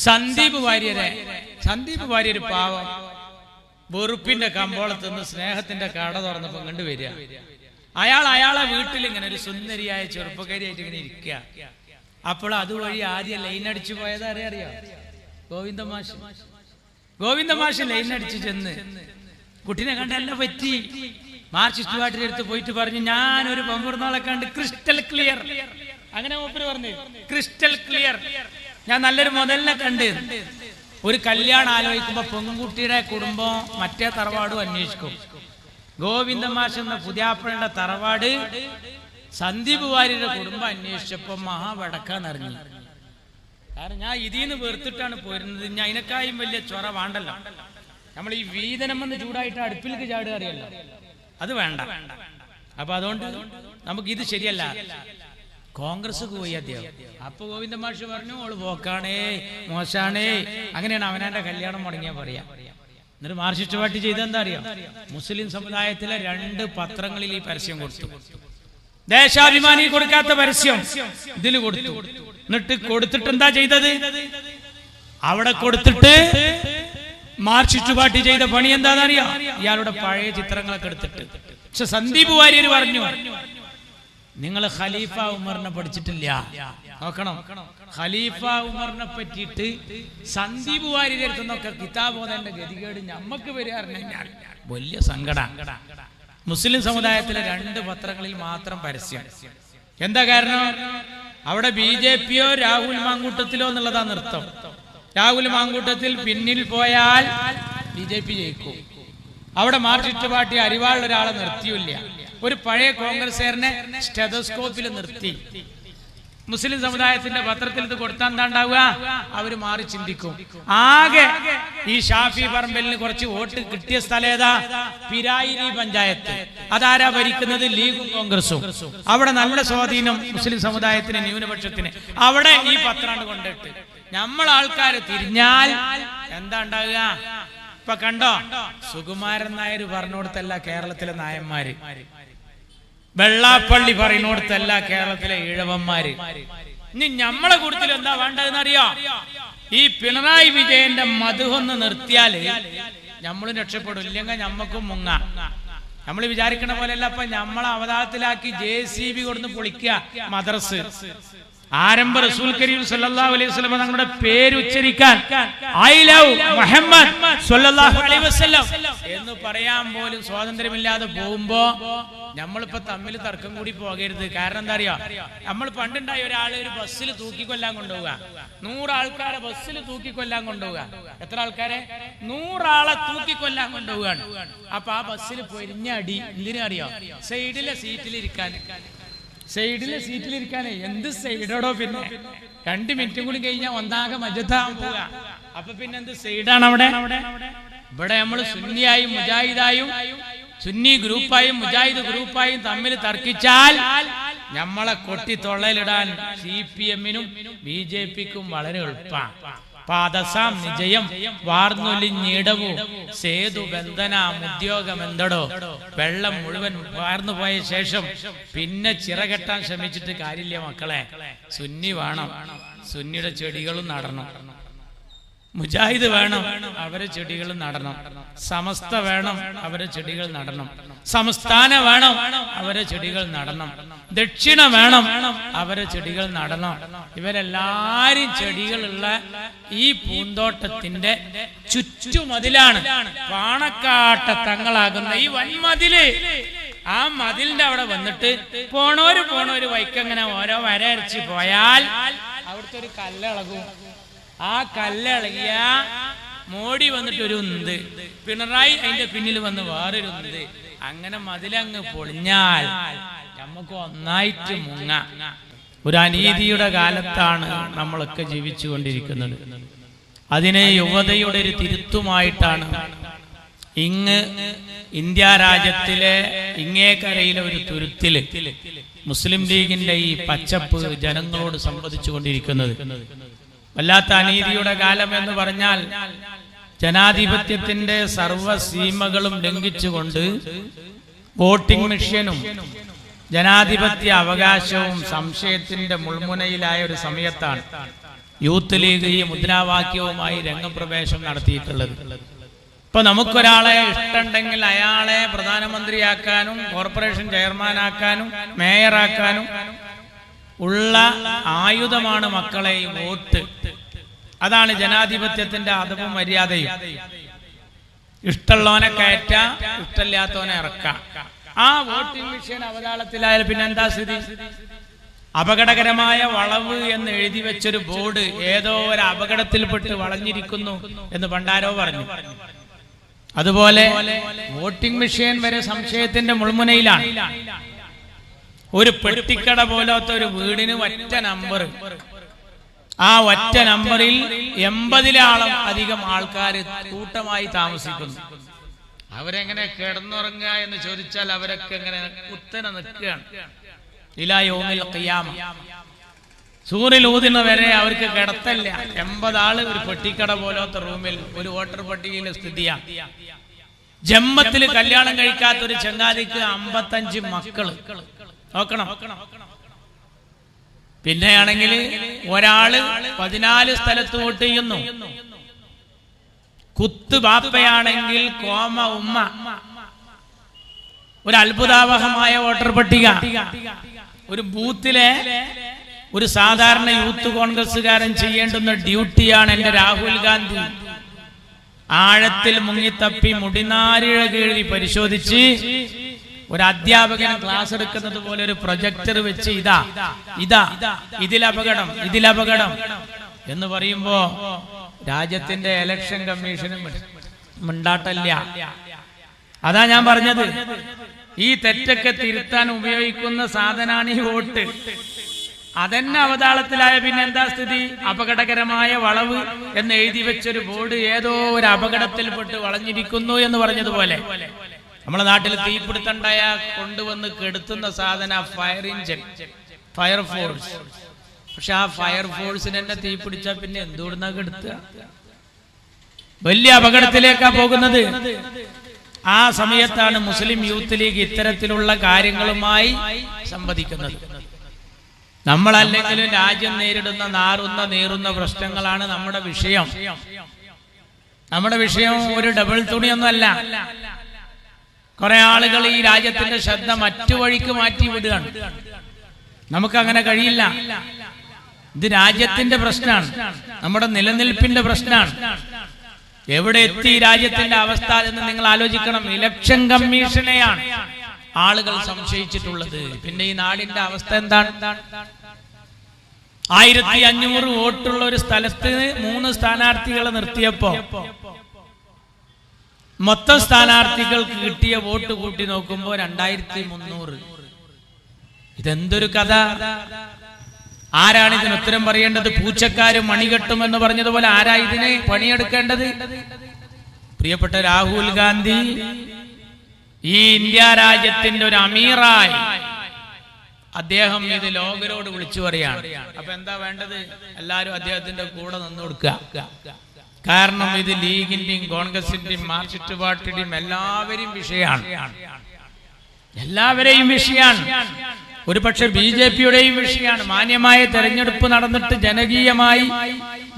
സന്ദീപ് വാര്യർ പാവം വെറുപ്പിന്റെ കമ്പോളത്ത് നിന്ന് സ്നേഹത്തിന്റെ കട തുറന്നപ്പോ കണ്ടുവരിക. അയാളെ വീട്ടിൽ ഇങ്ങനെ ഒരു സുന്ദരിയായ ചെറുപ്പക്കാരിയായിട്ട് ഇങ്ങനെ ഇരിക്കുക. അപ്പോൾ അതുവഴി ആദ്യം ലൈൻ അടിച്ചു പോയത് അറിയാം, ഗോവിന്ദ മാഷ് ലൈൻ അടിച്ചു ചെന്ന് കുട്ടീനെ കണ്ടല്ല പറ്റി. മാർച്ച് സ്റ്റുവാർട്ടിന്റെ അടുത്ത് പോയിട്ട് പറഞ്ഞു, ഞാനൊരു പമ്പൂർന്നാളെ കണ്ട് ക്രിസ്റ്റൽ ക്ലിയർ. അങ്ങനെ മൂപ്പര് പറഞ്ഞു, ക്രിസ്റ്റൽ ക്ലിയർ, ഞാൻ നല്ലൊരു മുതലിനെ കണ്ട്. ഒരു കല്യാണം ആലോചിക്കുമ്പോ പെൺകുട്ടിയുടെ കുടുംബം മറ്റേ തറവാടും അന്വേഷിക്കും. ഗോവിന്ദ മാഷ് എന്ന പുതിയാപ്പളുടെ തറവാട് സന്ദീപ് വാര്യരുടെ കുടുംബം അന്വേഷിച്ചപ്പോ മഹാവടക്കാന്നറിഞ്ഞു. കാരണം ഞാൻ ഇതിന്ന് വെറുത്തിട്ടാണ് പോരുന്നത്, ഞാൻ അതിനേക്കായും വലിയ ചൊറ വേണ്ടല്ലോ. നമ്മൾ ഈ വീതനം എന്ന് ചൂടായിട്ട് അടുപ്പിലേക്ക് ചാടുക അറിയല്ലോ, അത് വേണ്ട. അപ്പൊ അതുകൊണ്ട് നമുക്കിത് ശരിയല്ല. കോൺഗ്രസ് പോയി അദ്ദേഹം. അപ്പൊ ഗോവിന്ദ മാഷ് പറഞ്ഞു, ഓള് പോക്കാണേ, മോശാണേ. അങ്ങനെയാണ് അവനാന്റെ കല്യാണം മുടങ്ങിയാ പറയാ. എന്നിട്ട് മാർക്സിസ്റ്റ് പാർട്ടി ചെയ്തെന്താ അറിയാം, മുസ്ലിം സമുദായത്തിലെ 2 പത്രങ്ങളിൽ ഈ പരസ്യം കൊടുത്തു. ദേശാഭിമാനി കൊടുക്കാത്ത പരസ്യം ഇതിൽ കൊടുത്തു. എന്നിട്ട് കൊടുത്തിട്ട് എന്താ ചെയ്തത്, അവിടെ കൊടുത്തിട്ട് മാർക്സിസ്റ്റ് പാർട്ടി ചെയ്ത പണി എന്താണെന്നറിയാം, ഇയാളുടെ പഴയ ചിത്രങ്ങളൊക്കെ എടുത്തിട്ട്. പക്ഷെ സന്ദീപ് വാര്യർ പറഞ്ഞു, നിങ്ങൾ ഖലീഫ ഉമറിനെ പഠിച്ചിട്ടില്ല. നോക്കണം, ഖലീഫ ഉമറിനെ പറ്റിയിട്ട് സന്ദീപ് വാര്യരുടെ അടുത്തുനിന്നൊക്കെ കിതാബ് ഓതേണ്ട ഗതികേട് ഞമ്മക്ക് വരികയായിരുന്നെങ്കിൽ വലിയ സങ്കടം. മുസ്ലിം സമുദായത്തിലെ 2 പത്രങ്ങളിൽ മാത്രം പരസ്യം. എന്താ കാരണം, അവിടെ BJPയോ രാഹുൽ മാങ്കൂട്ടത്തിലോ എന്നുള്ളതാ നൃത്തം. രാഹുൽ മാങ്കൂട്ടത്തിൽ പിന്നിൽ പോയാൽ BJP ജയിക്കും. അവിടെ മാർക്സിസ്റ്റ് പാർട്ടി അരിവാളിൽ ഒരാളെ നിർത്തിയില്ല. ഒരു പഴയ കോൺഗ്രസ്സുകാരനെ സ്റ്റെതസ്കോപ്പിൽ നിർത്തി. മുസ്ലിം സമുദായത്തിന്റെ പത്രത്തിൽ ഇത് കൊടുത്താൽ എന്താ ഉണ്ടാവുക, അവര് മാറി ചിന്തിക്കും. ആകെ ഈ ഷാഫി പറമ്പലിന് കുറച്ച് വോട്ട് കിട്ടിയ സ്ഥലം ഏതാ, പിരായിരി പഞ്ചായത്ത്. അതാരാ ഭരിക്കുന്നത്, ലീഗും കോൺഗ്രസും. അവിടെ നല്ല സ്വാധീനം മുസ്ലിം സമുദായത്തിന്, ന്യൂനപക്ഷത്തിന്. അവിടെ ഈ പത്രാണ്ട് കൊണ്ടിട്ട് നമ്മളാൾക്കാര് തിരിഞ്ഞാൽ എന്താ ഉണ്ടാവുക. ഇപ്പൊ കണ്ടോ, സുകുമാരൻ നായർ പറഞ്ഞോടത്തല്ല കേരളത്തിലെ നായന്മാര്, വെള്ളാപ്പള്ളി പറയുന്നോടത്തല്ല കേരളത്തിലെ ഈഴവന്മാര്. ഇനി നമ്മളെ കൂട്ടത്തിൽ എന്താ വേണ്ടതെന്ന് അറിയോ, ഈ പിണറായി വിജയന്റെ മധുഹൊന്ന് നിർത്തിയാല് നമ്മളും രക്ഷപ്പെടും, ഇല്ലെങ്കിൽ നമ്മക്കും മുങ്ങാം. നമ്മൾ വിചാരിക്കണ പോലെയല്ല. അപ്പൊ നമ്മളെ അവതാളത്തിലാക്കി JCB കൊടുന്ന് പൊളിക്കുക മദ്രസ്. ആരംഭ റസൂൽ കരീം സല്ലല്ലാഹു അലൈഹി വസല്ലം തങ്ങളുടെ പേര് ഉച്ചരിക്കാൻ ഐ ലവ് മുഹമ്മദ് സല്ലല്ലാഹു അലൈഹി വസല്ലം എന്ന് പറയാൻ പോലും സ്വാതന്ത്ര്യമില്ലാതെ പോകുമ്പോ നമ്മളിപ്പോ തമ്മിൽ തർക്കം കൂടി പോകരുത്. കാരണം എന്താ അറിയോ, നമ്മൾ പണ്ടുണ്ടായ ഒരാളെ ഒരു ബസ്സിൽ തൂക്കിക്കൊല്ലാൻ കൊണ്ടുപോവുക, 100 ആൾക്കാരെ ബസ്സിൽ തൂക്കിക്കൊല്ലാൻ കൊണ്ടുപോവുക. എത്ര ആൾക്കാരെ, 100 ആളെ തൂക്കിക്കൊല്ലാൻ കൊണ്ടുപോവുകയാണ്. അപ്പൊ ആ ബസ്സിൽ പൊരിഞ്ഞ അടി എന്തിനാ അറിയോ, സൈഡിലെ സീറ്റിലിരിക്കാനേ. എന്ത് സൈഡോടോ, പിന്നെ 2 മിനിറ്റും കൂടി കഴിഞ്ഞാൽ ഒന്നാകെ മജത്താൻ പോവുക. അപ്പൊ പിന്നെ എന്ത് സൈഡാണ് അവിടെ. ഇവിടെ നമ്മൾ സുന്നിയായും മുജാഹിദായും, സുന്നി ഗ്രൂപ്പായും മുജാഹിദ് ഗ്രൂപ്പായും തമ്മിൽ തർക്കിച്ചാൽ നമ്മളെ കൊട്ടി തൊള്ളയിലിടാൻ CPM-നും BJP-ക്കും വളരെ എളുപ്പമാണ്. പാദസാം നിജയം വാർന്നൊലിഞ്ഞിടവു സേതു ബന്ധന ഉദ്യോഗമെന്തടോ. വെള്ളം മുഴുവൻ വാർന്നു പോയ ശേഷം പിന്നെ ചിറകെട്ടാൻ ശ്രമിച്ചിട്ട് കാര്യമില്ല മക്കളെ. സുന്നി വേണം, സുന്നിയുടെ ചെടികളും നടണം. മുജാഹിദ് വേണം, അവരെ ചെടികൾ നടണം. സമസ്ത വേണം, അവരെ ചെടികൾ നടണം. സംസ്ഥാന വേണം, അവരെ ചെടികൾ നടണം. ദക്ഷിണ വേണം, അവരെ ചെടികൾ നടണം. ഇവരെല്ലാരും ചെടികളുള്ള ഈ പൂന്തോട്ടത്തിന്റെ ചുറ്റുമതിലാണ് പാണക്കാട്ട തങ്ങളാകുന്ന ഈ വൻമതില്. ആ മതിലിന്റെ അവിടെ വന്നിട്ട് പോണോര് വൈക്കങ്ങനെ ഓരോ വരയരച്ച് പോയാൽ അവിടുത്തെ ഒരു കല്ലിളകും. ആ കല്ലിളകിയ മോഡി വന്നിട്ട് ഒരു ഉന്ത്, പിണറായി അതിന്റെ പിന്നിൽ വന്ന് വേറൊരു ഉന്ത്. അങ്ങനെ മതിലങ്ങ് പൊളിഞ്ഞാൽ നമുക്ക് ഒന്നായിട്ട് മുങ്ങ. ഒരു അനീതിയുടെ കാലത്താണ് നമ്മളൊക്കെ ജീവിച്ചു കൊണ്ടിരിക്കുന്നത്. അതിനെ യുവതയുടെ ഒരു തിരുത്തുമായിട്ടാണ് ഇങ്ങ് ഇന്ത്യ രാജ്യത്തിലെ ഇങ്ങേക്കരയിലെ ഒരു തുരുത്തില് മുസ്ലിം ലീഗിന്റെ ഈ പച്ചപ്പ് ജനങ്ങളോട് സംവദിച്ചു കൊണ്ടിരിക്കുന്നത്. വല്ലാത്ത അനീതിയുടെ കാലം എന്ന് പറഞ്ഞാൽ ജനാധിപത്യത്തിന്റെ സർവ്വസീമകളും ലംഘിച്ചുകൊണ്ട് വോട്ടിംഗ് മെഷീനും ജനാധിപത്യ അവകാശവും സംശയത്തിന്റെ മുൾമുനയിലായ ഒരു സമയത്താണ് യൂത്ത് ലീഗ് ഈ മുദ്രാവാക്യവുമായി രംഗപ്രവേശം നടത്തിയിട്ടുള്ളത്. ഇപ്പൊ നമുക്കൊരാളെ ഇഷ്ടമുണ്ടെങ്കിൽ അയാളെ പ്രധാനമന്ത്രിയാക്കാനും കോർപ്പറേഷൻ ചെയർമാനാക്കാനും മേയറാക്കാനും ഉള്ള ആയുധമാണ് മക്കളെ ഈ വോട്ട്. അതാണ് ജനാധിപത്യത്തിന്റെ അദബും മര്യാദയും. ഇഷ്ടമുള്ളവനെ കയറ്റ, ഇഷ്ടമില്ലാത്തവനെ ഇറക്കാം. ആ വോട്ടിംഗ് മെഷീൻ അവതാളത്തിലായാൽ പിന്നെ എന്താ സ്ഥിതി? അപകടകരമായ വളവ് എന്ന് എഴുതി വെച്ചൊരു ബോർഡ് ഏതോ ഒരു അപകടത്തിൽപ്പെട്ട് വളഞ്ഞിരിക്കുന്നു എന്ന് പണ്ടാരോ പറഞ്ഞു. അതുപോലെ വോട്ടിംഗ് മെഷീൻ വരെ സംശയത്തിന്റെ മുൾമുനയിലാണ്. ഒരു പെട്ടിക്കട പോലത്തെ ഒരു വീടിന് ഒറ്റ നമ്പർ, ആ ഒറ്റ നമ്പറിൽ 80-ലും അധികം ആൾക്കാർ കൂട്ടമായി താമസിക്കുന്നു. അവരെങ്ങനെ കിടന്നുറങ്ങുക എന്ന് ചോദിച്ചാൽ അവരൊക്കെ എങ്ങനെ കുത്തനെ നിൽക്കുകയാണ്. ഇലാ യൗമിൽ ഖിയാമ, സൂര്യൻ ഊതുന്ന വരെ അവർക്ക് കിടത്തല്ല. 80 ആള് ഒരു പെട്ടിക്കട പോലത്തെ റൂമിൽ ഒരു വോട്ടർ പട്ടികയിലെ സ്ഥിതിയാണ്. ജന്മത്തിൽ കല്യാണം കഴിക്കാത്ത ഒരു ചങ്ങാതിക്ക് 55 മക്കള്. നോക്കണം. പിന്നെയാണെങ്കിൽ ഒരാള് 14 സ്ഥലത്ത് വോട്ട് ചെയ്യുന്നു. കുത്ത് ബാപ്പയാണെങ്കിൽ കോമ ഉമ്മ. ഒരു അത്ഭുതാവഹമായ വോട്ടർ പട്ടിക. ഒരു ബൂത്തിലെ ഒരു സാധാരണ യൂത്ത് കോൺഗ്രസ്സുകാരൻ ചെയ്യേണ്ടുന്ന ഡ്യൂട്ടിയാണ് എന്റെ രാഹുൽ ഗാന്ധി. ആഴത്തിൽ മുങ്ങിത്തപ്പി മുടിനാരിഴ കീഴി പരിശോധിച്ച് ഒരു അധ്യാപകൻ ക്ലാസ് എടുക്കുന്നത് പോലെ ഒരു പ്രൊജക്ടർ വെച്ച് ഇതിലപകടം എന്ന് പറയുമ്പോ രാജ്യത്തിന്റെ ഇലക്ഷൻ കമ്മീഷനും മിണ്ടാട്ടല്ല. അതാ ഞാൻ പറഞ്ഞത്, ഈ തെറ്റൊക്കെ തിരുത്താൻ ഉപയോഗിക്കുന്ന സാധനാണ് ഈ വോട്ട്. അതെന്നെ അവതാളത്തിലായ പിന്നെ എന്താ സ്ഥിതി? അപകടകരമായ വളവ് എന്ന് എഴുതി വെച്ചൊരു ബോർഡ് ഏതോ ഒരു അപകടത്തിൽപ്പെട്ട് വളഞ്ഞിരിക്കുന്നു എന്ന് പറഞ്ഞതുപോലെ നമ്മുടെ നാട്ടിൽ തീപിടുത്തണ്ടായ കൊണ്ടുവന്ന് കെടുത്തുന്ന സാധന ഫയർ എഞ്ചിൻ, ഫയർഫോഴ്സ്. പക്ഷെ ആ ഫയർഫോഴ്സിന് തന്നെ തീ പിടിച്ചാൽ പിന്നെ എന്തുകൊണ്ടാ കെടുത്തുക? വലിയ അപകടത്തിലേക്കാ പോകുന്നത്. ആ സമയത്താണ് മുസ്ലിം യൂത്ത് ലീഗ് ഇത്തരത്തിലുള്ള കാര്യങ്ങളുമായി സംവദിക്കുന്നത്. നമ്മളല്ലെങ്കിലും രാജ്യം നേരിടുന്ന നീറുന്ന പ്രശ്നങ്ങളാണ് നമ്മുടെ വിഷയം. നമ്മുടെ വിഷയം ഒരു ഡബിൾ തുണിയൊന്നുമല്ല. കുറെ ആളുകൾ ഈ രാജ്യത്തിന്റെ ശ്രദ്ധ മറ്റു വഴിക്ക് മാറ്റി വിടുകയാണ്. നമുക്കങ്ങനെ കഴിയില്ല. ഇത് രാജ്യത്തിന്റെ പ്രശ്നമാണ്, നമ്മുടെ നിലനിൽപ്പിന്റെ പ്രശ്നമാണ്. എവിടെ എത്തി രാജ്യത്തിന്റെ അവസ്ഥ എന്ന് നിങ്ങൾ ആലോചിക്കണം. ഇലക്ഷൻ കമ്മീഷനെയാണ് ആളുകൾ സംശയിച്ചിട്ടുള്ളത്. പിന്നെ ഈ നാടിന്റെ അവസ്ഥ എന്താണ്? 1500 വോട്ടുള്ള ഒരു സ്ഥലത്ത് 3 സ്ഥാനാർത്ഥികളെ നിർത്തിയപ്പോ മൊത്തം സ്ഥാനാർത്ഥികൾക്ക് കിട്ടിയ വോട്ട് കൂട്ടി നോക്കുമ്പോ 2300. ഇതെന്തൊരു കഥ! ആരാണ് ഇതിന് ഉത്തരം പറയേണ്ടത്? പൂച്ചക്കാരും മണികെട്ടും എന്ന് പറഞ്ഞതുപോലെ ആരാ ഇതിന് പണിയെടുക്കേണ്ടത്? പ്രിയപ്പെട്ട രാഹുൽ ഗാന്ധി ഈ ഇന്ത്യ രാജ്യത്തിന്റെ ഒരു അമീറായി അദ്ദേഹം ഇത് ലോകരോട് വിളിച്ചു പറയാണ്. അപ്പൊ എന്താ വേണ്ടത്? എല്ലാരും അദ്ദേഹത്തിന്റെ കൂടെ നിന്ന് കൊടുക്കുക. കാരണം ഇത് ലീഗിന്റെയും കോൺഗ്രസിന്റെയും മാർക്സിസ്റ്റ് പാർട്ടിയുടെയും എല്ലാവരെയും വിഷയമാണ്. ഒരു പക്ഷെ BJP-യുടെയും വിഷയമാണ്. മാന്യമായ തെരഞ്ഞെടുപ്പ് നടന്നിട്ട് ജനകീയമായി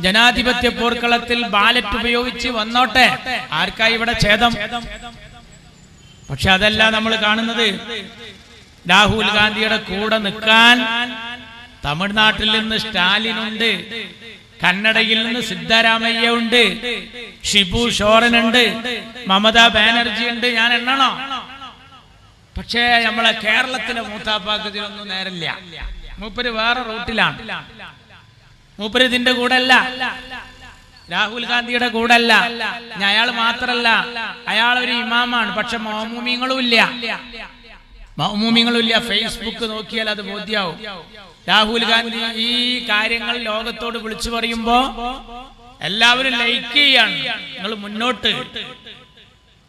ജനാധിപത്യ പോർക്കളത്തിൽ ബാലറ്റ് ഉപയോഗിച്ച് വന്നോട്ടെ, ആർക്കായി ഇവിടെ ഛേദം? പക്ഷെ അതല്ല നമ്മൾ കാണുന്നത്. രാഹുൽ ഗാന്ധിയുടെ കൂടെ നിൽക്കാൻ തമിഴ്നാട്ടിൽ നിന്ന് സ്റ്റാലിനുണ്ട്, കന്നഡയിൽ നിന്ന് സിദ്ധരാമയ്യ ഉണ്ട്, ഷിബു സോറനുണ്ട്, മമതാ ബാനർജി ഉണ്ട്. ഞാൻ എണ്ണണോ? പക്ഷേ നമ്മളെ കേരളത്തിലെ മൂത്താപ്പാക്ക് ഇതിലൊന്നും നേരില്ല. മൂപ്പര് വേറെ റൂട്ടിലാണ്. മൂപ്പര് ഇതിന്റെ കൂടെ അല്ല, രാഹുൽ ഗാന്ധിയുടെ കൂടെ അല്ല. അയാൾ മാത്രല്ല, അയാൾ ഒരു ഇമാമാണ്. പക്ഷെ മൗമൂമിങ്ങളും ഇല്ല. ഫേസ്ബുക്ക് നോക്കിയാൽ അത് ബോധ്യാവും. രാഹുൽ ഗാന്ധി ഈ കാര്യങ്ങൾ ലോകത്തോട് വിളിച്ചു പറയുമ്പോ എല്ലാവരും ലൈക്ക് ചെയ്യാണ്, നിങ്ങൾ മുന്നോട്ട്.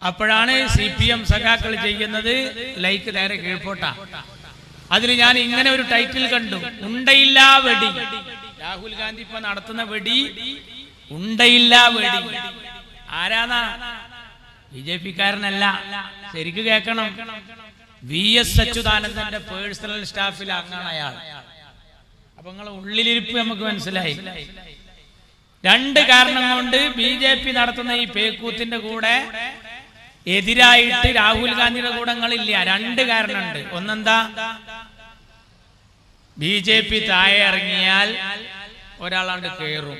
അപ്പോഴാണ് CPM സഖാക്കൾ ചെയ്യുന്നത് ലൈക്ക് നേരെ കീഴ്പോട്ടാ. അതിൽ ഞാൻ ഇങ്ങനെ ഒരു ടൈറ്റിൽ കണ്ടു, ഉണ്ടയില്ലാ വെടി. രാഹുൽ ഗാന്ധി ഇപ്പൊ നടത്തുന്ന വെടി ഉണ്ടയില്ലാ വെടി. ആരാന്നാ? BJP-കാരനല്ല. ശരിക്ക് കേൾക്കണം. VS അച്യുതാനന്ദന്റെ പേഴ്സണൽ സ്റ്റാഫിൽ അംഗമാണ് അയാൾ. അപ്പൊ നിങ്ങളെ ഉള്ളിലിരിപ്പ് നമുക്ക് മനസ്സിലായി. രണ്ട് കാരണം കൊണ്ട് BJP നടത്തുന്ന ഈ പേക്കൂത്തിന്റെ കൂടെ എതിരായിട്ട് രാഹുൽ ഗാന്ധിയുടെ കൂടങ്ങളില്ല. രണ്ട് കാരണമുണ്ട്. ഒന്നെന്താ, BJP താഴെ ഇറങ്ങിയാൽ ഒരാളാണ്ട് കയറും,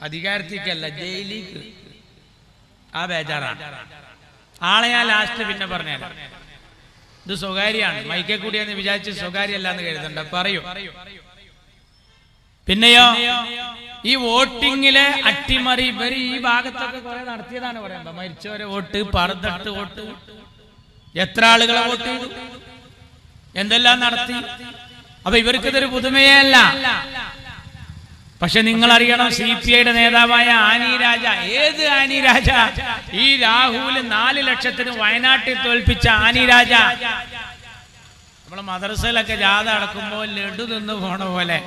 അധികാരത്തിക്കല്ല ജയിലിലേക്ക്. ആ ബേജാറാണ്. ആളെ ഞാൻ ലാസ്റ്റ് പിന്നെ പറഞ്ഞുതരാം. ഇത് സ്വകാര്യമാണ്, മൈക്കെ കൂടിയെന്ന് വിചാരിച്ച് സ്വകാര്യമല്ല എന്ന് കരുതണ്ട, പറയൂ. പിന്നെയോ ഈ വോട്ടിങ്ങിലെ അട്ടിമറി ഇവര് ഈ ഭാഗത്തൊക്കെ കുറെ നടത്തിയതാണ് പറയുമ്പോ. മരിച്ചവരെ വോട്ട്, പറന്നിട്ട് വോട്ട്, എത്ര ആളുകളെ വോട്ട് ചെയ്തു, എന്തെല്ലാം നടത്തി. അപ്പൊ ഇവർക്ക് ഇതൊരു പുതുമയേ അല്ല. പക്ഷെ നിങ്ങൾ അറിയണം, CPIയുടെ നേതാവായ ആനി രാജ, ഏത് ആനി രാജ? ഈ രാഹുൽ 4 ലക്ഷത്തിന് വയനാട്ടിൽ തോൽപ്പിച്ച ആനി രാജ. നമ്മളെ മദ്രസയിലൊക്കെ ജാഥ നടക്കുമ്പോൾ ലഡു തിന്നു പോണ പോലെ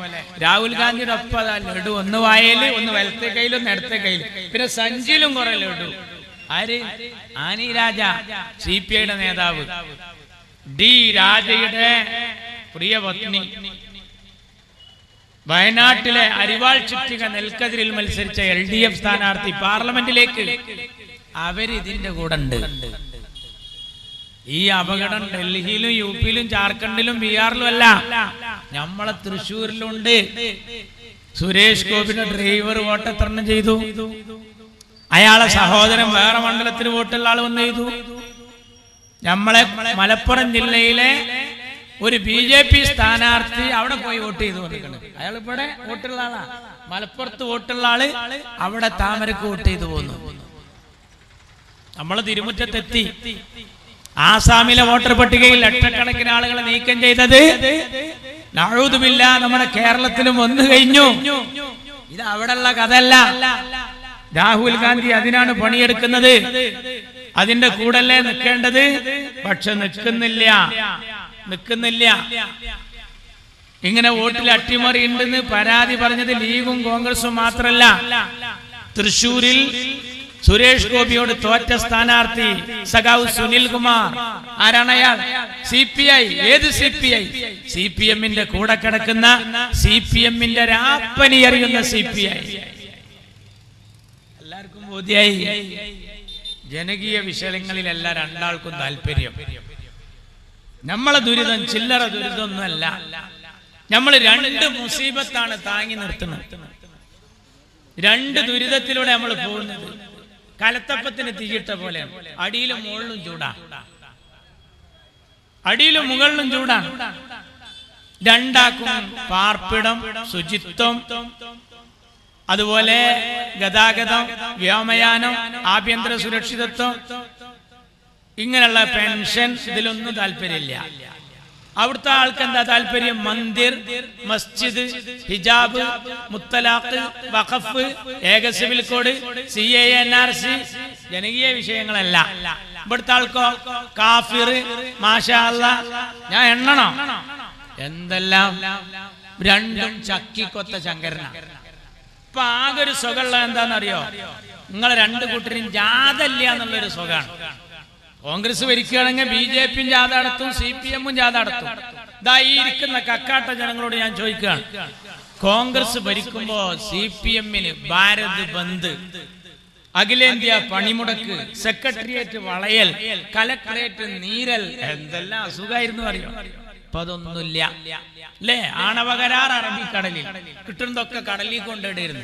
രാഹുൽ ഗാന്ധിയുടെ ഒപ്പം ലഡു, ഒന്ന് വായല്, ഒന്ന് വലത്തെ കയ്യിലും ഒന്ന് ഇടത്തെ കയ്യിലും, പിന്നെ സഞ്ചിയിലും കുറെ ലഡു. ആര്? ആനി രാജ, CPIയുടെ നേതാവ്. ഡി രാജയുടെ പ്രിയ പത്നി, വയനാട്ടിലെ അരിവാൾ ചുറ്റിക നെൽക്കതിരിൽ മത്സരിച്ച LDF സ്ഥാനാർത്ഥി പാർലമെന്റിലേക്ക്. അവരിതിന്റെ കൂടെ ഉണ്ട്. ഈ അപകടം ഡൽഹിയിലും UPയിലും ജാർഖണ്ഡിലും ബീഹാറിലും അല്ല, നമ്മളെ തൃശ്ശൂരിലുണ്ട്. സുരേഷ് ഗോപിയുടെ ഡ്രൈവർ വോട്ട് എത്രണ്ണം ചെയ്തു? അയാളെ സഹോദരൻ വേറെ മണ്ഡലത്തിന് വോട്ടുള്ള ആൾ വന്ന് ചെയ്തു. നമ്മളെ മലപ്പുറം ജില്ലയിലെ ഒരു BJP സ്ഥാനാർത്ഥി അവിടെ പോയി വോട്ട് ചെയ്തു കൊടുക്കണം. അയാൾ ഇവിടെ വോട്ടുള്ള ആളാ, മലപ്പുറത്ത് വോട്ടുള്ള ആള് അവിടെ താമരക്ക് വോട്ട് ചെയ്തു പോന്നു. നമ്മള് തിരുമുറ്റത്തെത്തി. ആസാമിലെ വോട്ടർ പട്ടികയിൽ ലക്ഷക്കണക്കിന് ആളുകളെ നീക്കം ചെയ്തത് നഊദുബില്ല നമ്മുടെ കേരളത്തിലും വന്നു കഴിഞ്ഞു. ഇത് അവിടെയുള്ള കഥയല്ല. രാഹുൽ ഗാന്ധി അതിനാണ് പണിയെടുക്കുന്നത്. അതിന്റെ കൂടല്ലേ നിൽക്കേണ്ടത്. പക്ഷെ നിൽക്കുന്നില്ല. ഇങ്ങനെ വോട്ടിൽ അട്ടിമറി ഉണ്ടെന്ന് പരാതി പറഞ്ഞത് ലീഗും കോൺഗ്രസും മാത്രമല്ല. തൃശൂരിൽ സുരേഷ് ഗോപിയോട് തോറ്റ സ്ഥാനാർത്ഥി സഖാവ് സുനിൽ കുമാർ. ആരാണ് അയാൾ? CPI. ഏത് CPI? CPM-ന്റെ കൂടെ കിടക്കുന്ന, CPM-ന്റെ രാപ്പനി അറിയുന്ന CPI. എല്ലാവർക്കും ബോധ്യായി. ജനകീയ വിഷയങ്ങളിലല്ല രണ്ടാൾക്കും താല്പര്യം. നമ്മളെ ദുരിതം ചില്ലറ ദുരിതമൊന്നുമല്ല. നമ്മൾ 2 മുസീബത്താണ് താങ്ങി നിർത്തുന്നത്. 2 ദുരിതത്തിലൂടെ നമ്മൾ പോകുന്നത്. കലത്തപ്പത്തിന് തീയിട്ട പോലെയാണ്. അടിയിലും മുകളിലും ചൂടാണ്, അടിയിലും മുകളിലും ചൂടാണ്. രണ്ടാക്കും പാർപ്പിടം, ശുചിത്വം, അതുപോലെ ഗതാഗതം, വ്യോമയാനം, ആഭ്യന്തര സുരക്ഷിതത്വം, ഇങ്ങനെയുള്ള പെൻഷൻ, ഇതിലൊന്നും താല്പര്യമില്ല. അവിടുത്തെ ആൾക്ക് എന്താ താല്പര്യം? മന്ദിർ, മസ്ജിദ്, ഹിജാബ്, മുത്തലാഖ്, വഖഫ്, ഏക സിവിൽ കോഡ്, CAA, NRC, ജനകീയ വിഷയങ്ങളല്ല. ഇവിടുത്തെ ആൾക്കോ കാഫിർ, മാഷാ അല്ലാഹ്, ഞാൻ എണ്ണണം എന്തെല്ലാം. രണ്ടും ചക്കിക്കൊത്ത ശങ്കരന. ഇപ്പൊ ആകെ ഒരു സുഖമുള്ള എന്താണെന്നറിയോ? നിങ്ങളെ 2 കൂട്ടരും ജാഥല്ല എന്നുള്ളൊരു സുഖമാണ്. കോൺഗ്രസ് ഭരിക്കുകയാണെങ്കിൽ BJP-യും ജാഥ നടത്തും, CPM-ഉം ജാഥ നടത്തും. ഇതാ ഈ ഇരിക്കുന്ന കക്കാട്ട ജനങ്ങളോട് ഞാൻ ചോദിക്കുകയാണ്, കോൺഗ്രസ് ഭരിക്കുമ്പോ CPM-ന് ഭാരത് ബന്ദ്, അഖിലേന്ത്യാ പണിമുടക്ക്, സെക്രട്ടേറിയറ്റ് വളയൽ, കലക്ടറേറ്റ് നീരൽ, എന്തെല്ലാം അസുഖമായിരുന്നു അറിയോ? ഇപ്പൊ അതൊന്നുമില്ല അല്ലേ? ആണവ കരാർ അറബിക്കടലിൽ, കിട്ടുന്നതൊക്കെ കടലിൽ കൊണ്ടിടുന്നു.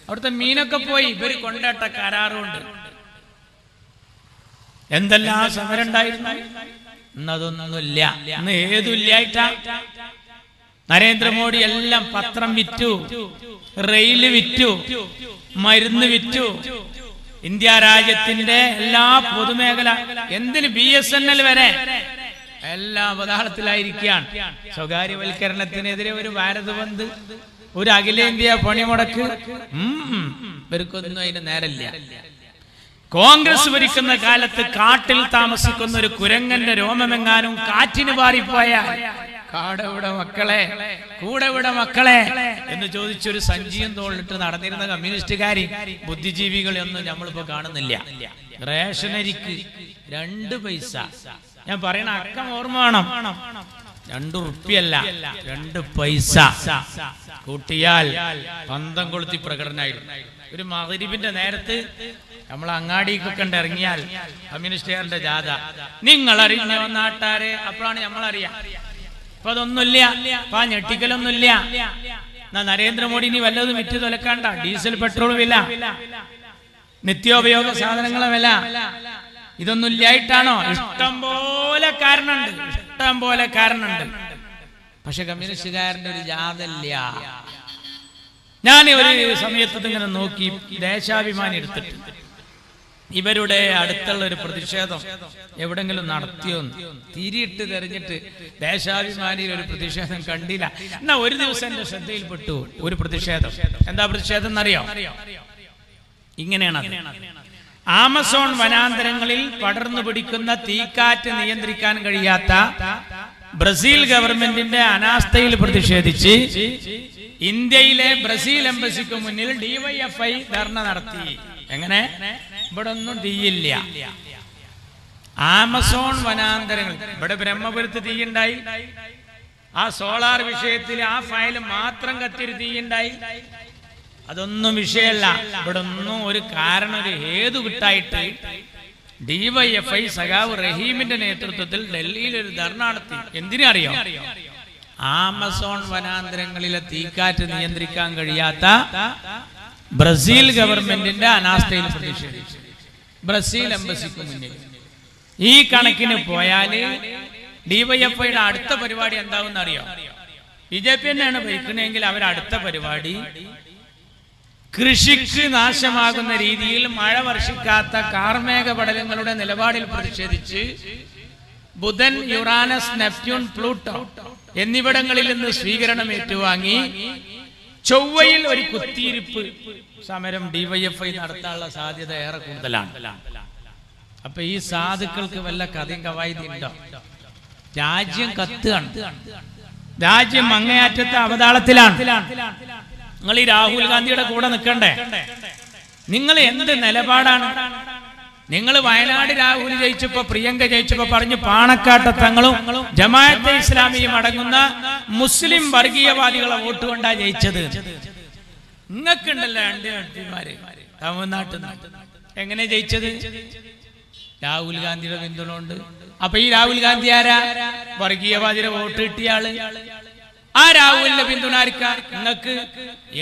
അവിടുത്തെ മീനൊക്കെ പോയി ഇവര് കൊണ്ടിട്ട കരാറുണ്ട്. എന്തെല്ലാം സമരം ഉണ്ടായിരുന്നു. ഇന്നതൊന്നുമില്ല. ഇന്ന് ഏതുമില്ലായിട്ടാ? നരേന്ദ്രമോദി എല്ലാം പത്രം വിറ്റു, റെയില് വിറ്റു, മരുന്ന് വിറ്റു. ഇന്ത്യ രാജ്യത്തിന്റെ എല്ലാ പൊതുമേഖല, എന്തിന് BSNL വരെ എല്ലാം അവതാളത്തിലായിരിക്കുകയാണ്. സ്വകാര്യവൽക്കരണത്തിനെതിരെ ഒരു ഭാരത് ബന്ദ്, ഒരു അഖിലേന്ത്യാ പണിമുടക്ക്. ഇവർക്കൊന്നും അതിന് നേരമില്ല. കോൺഗ്രസ് ഭരിക്കുന്ന കാലത്ത് കാട്ടിൽ താമസിക്കുന്ന ഒരു കുരങ്ങന്റെ രോമമെങ്ങാനും കാറ്റിന് പാറിപ്പോയാൽ കാടെവിടെ മക്കളെ, കൂടെവിടെ മക്കളെ എന്ന് ചോദിച്ചൊരു സഞ്ചിയും തോളിട്ട് നടന്നിരുന്ന കമ്മ്യൂണിസ്റ്റുകാരി ബുദ്ധിജീവികളെയൊന്നും നമ്മളിപ്പോ കാണുന്നില്ല. റേഷനരിക്ക് 2 പൈസ. ഞാൻ പറയണ അക്കം ഓർമ്മ വേണം. 2 റുപ്യല്ല 2 പൈസ കൂട്ടിയാൽ പന്തം കൊളുത്തി പ്രകടനമായിരുന്നു. ഒരു മഗ്‌രിബിന്റെ നേരത്ത് നമ്മൾ അങ്ങാടിക്കൊക്കെ ഇറങ്ങിയാൽ കമ്മ്യൂണിസ്റ്റുകാരന്റെ ജാഥ, നിങ്ങൾ അറിഞ്ഞോ നാട്ടാരെ, അപ്പോഴാണ് നമ്മളറിയാം. അപ്പൊ അതൊന്നുമില്ല, അപ്പൊ ആ ഞെട്ടിക്കലൊന്നുമില്ല. എന്നാ നരേന്ദ്രമോദി ഇനി വല്ലതും വിറ്റ് തൊലക്കാണ്ട. ഡീസൽ പെട്രോൾ വില, നിത്യോപയോഗ സാധനങ്ങളെ വില, ഇതൊന്നും ഇല്ലായിട്ടാണോ? ഇഷ്ടം പോലെ കാരണമുണ്ട്. പക്ഷെ കമ്മ്യൂണിസ്റ്റുകാരന്റെ ഒരു ജാഥല്ല. ഞാൻ ഒരു സമയത്ത് ഇങ്ങനെ നോക്കി, ദേശാഭിമാനി എടുത്തിട്ട് ഇവരുടെ അടുത്തുള്ള ഒരു പ്രതിഷേധം എവിടെങ്കിലും നടത്തിയോ തിരിയിട്ട് തെരഞ്ഞിട്ട് ദേശാഭിമാനിയിൽ ഒരു പ്രതിഷേധം കണ്ടില്ല. എന്നാ ഒരു ദിവസം എന്റെ ശ്രദ്ധയിൽപ്പെട്ടു ഒരു പ്രതിഷേധം. എന്താ പ്രതിഷേധം എന്നറിയോ? ഇങ്ങനെയാണ്: ആമസോൺ വനാന്തരങ്ങളിൽ പടർന്നു പിടിക്കുന്ന തീക്കാറ്റ് നിയന്ത്രിക്കാൻ കഴിയാത്ത ബ്രസീൽ ഗവൺമെന്റിന്റെ അനാസ്ഥയിൽ പ്രതിഷേധിച്ച് ഇന്ത്യയിലെ ബ്രസീൽ എംബസിക്ക് മുന്നിൽ ഡിവൈഎഫ്ഐ ധർണ നടത്തി. എങ്ങനെ? ഇവിടെ ഒന്നും തീയില്ല. ആമസോൺ വനാന്തരങ്ങൾ, ഇവിടെ ബ്രഹ്മപുരത്ത് തീയുണ്ടായി, ആ സോളാർ വിഷയത്തിൽ ആ ഫയൽ മാത്രം കത്തിയൊരു തീയുണ്ടായി. അതൊന്നും വിഷയമല്ല. ഇവിടെ ഒന്നും ഒരു കാരണം, ഒരു ഹേതു കിട്ടായിട്ട് ഡിവൈഎഫ്ഐ സഖാവ് റഹീമിന്റെ നേതൃത്വത്തിൽ ഡൽഹിയിൽ ഒരു ധർണ നടത്തി. എന്തിനറിയോ? ആമസോൺ വനാന്തരങ്ങളിലെ തീക്കാറ്റ് നിയന്ത്രിക്കാൻ കഴിയാത്ത ബ്രസീൽ ഗവൺമെന്റിന്റെ അനാസ്ഥയിൽ പ്രതിഷേധിച്ചു. ബ്രസീൽ എംബസിക്ക് മുന്നിൽ ഈ കണക്കിന് പോയാല് ഡിവൈഎഫ്ഐയുടെ അടുത്ത പരിപാടി എന്താവും അറിയോ? BJP തന്നെയാണ് ഭരിക്കണമെങ്കിൽ അവരുടെ അടുത്ത പരിപാടി കൃഷിക്ക് നാശമാകുന്ന രീതിയിൽ മഴ വർഷിക്കാത്ത കാർമേഘ പടലങ്ങളുടെ നിലപാടിൽ പ്രതിഷേധിച്ച് ബുധൻ, യുറാനസ്, നെപ്റ്റ്യൂൺ, പ്ലൂട്ടോ എന്നിവിടങ്ങളിൽ നിന്ന് സ്വീകരണം ഏറ്റുവാങ്ങി ചൊവ്വയിൽ ഒരു കുത്തിയിരിപ്പ് സമരം ഡിവൈഎഫ്ഐ നടത്താനുള്ള സാധ്യത ഏറെ കൂടുതലാണ്. അപ്പൊ ഈ സാധുക്കൾക്ക് വല്ല കഥയും കവായതി ഉണ്ടോ? രാജ്യം കത്തുകയാണ്, രാജ്യം അങ്ങേയറ്റത്തെ അവതാളത്തിലാണ്. നിങ്ങൾ ഈ രാഹുൽ ഗാന്ധിയുടെ കൂടെ നിൽക്കണ്ടേ? നിങ്ങൾ എന്ത് നിലപാടാണ്? നിങ്ങൾ വയനാട് രാഹുൽ ജയിച്ചപ്പോ, പ്രിയങ്ക ജയിച്ചപ്പോ പറഞ്ഞു പാണക്കാട്ടെ തങ്ങളും ജമാഅത്തെ ഇസ്ലാമിയും അടങ്ങുന്ന മുസ്ലിം വർഗീയവാദികളെ വോട്ട് കൊണ്ടാ ജയിച്ചത്. നിങ്ങൾക്കുണ്ടല്ലോ 2 എംപിമാര് തമിഴ്നാട്ടിൽ നിന്ന്. എങ്ങനെ ജയിച്ചത്? രാഹുൽ ഗാന്ധിയുടെ പിന്തുണ ഉണ്ട്. അപ്പൊ ഈ രാഹുൽ ഗാന്ധി ആരാ? വർഗീയവാദിയുടെ വോട്ട് കിട്ടിയാള്. ആ രാഹുലിന്റെ പിന്തുണാരിക്കാൻ നിങ്ങൾക്ക്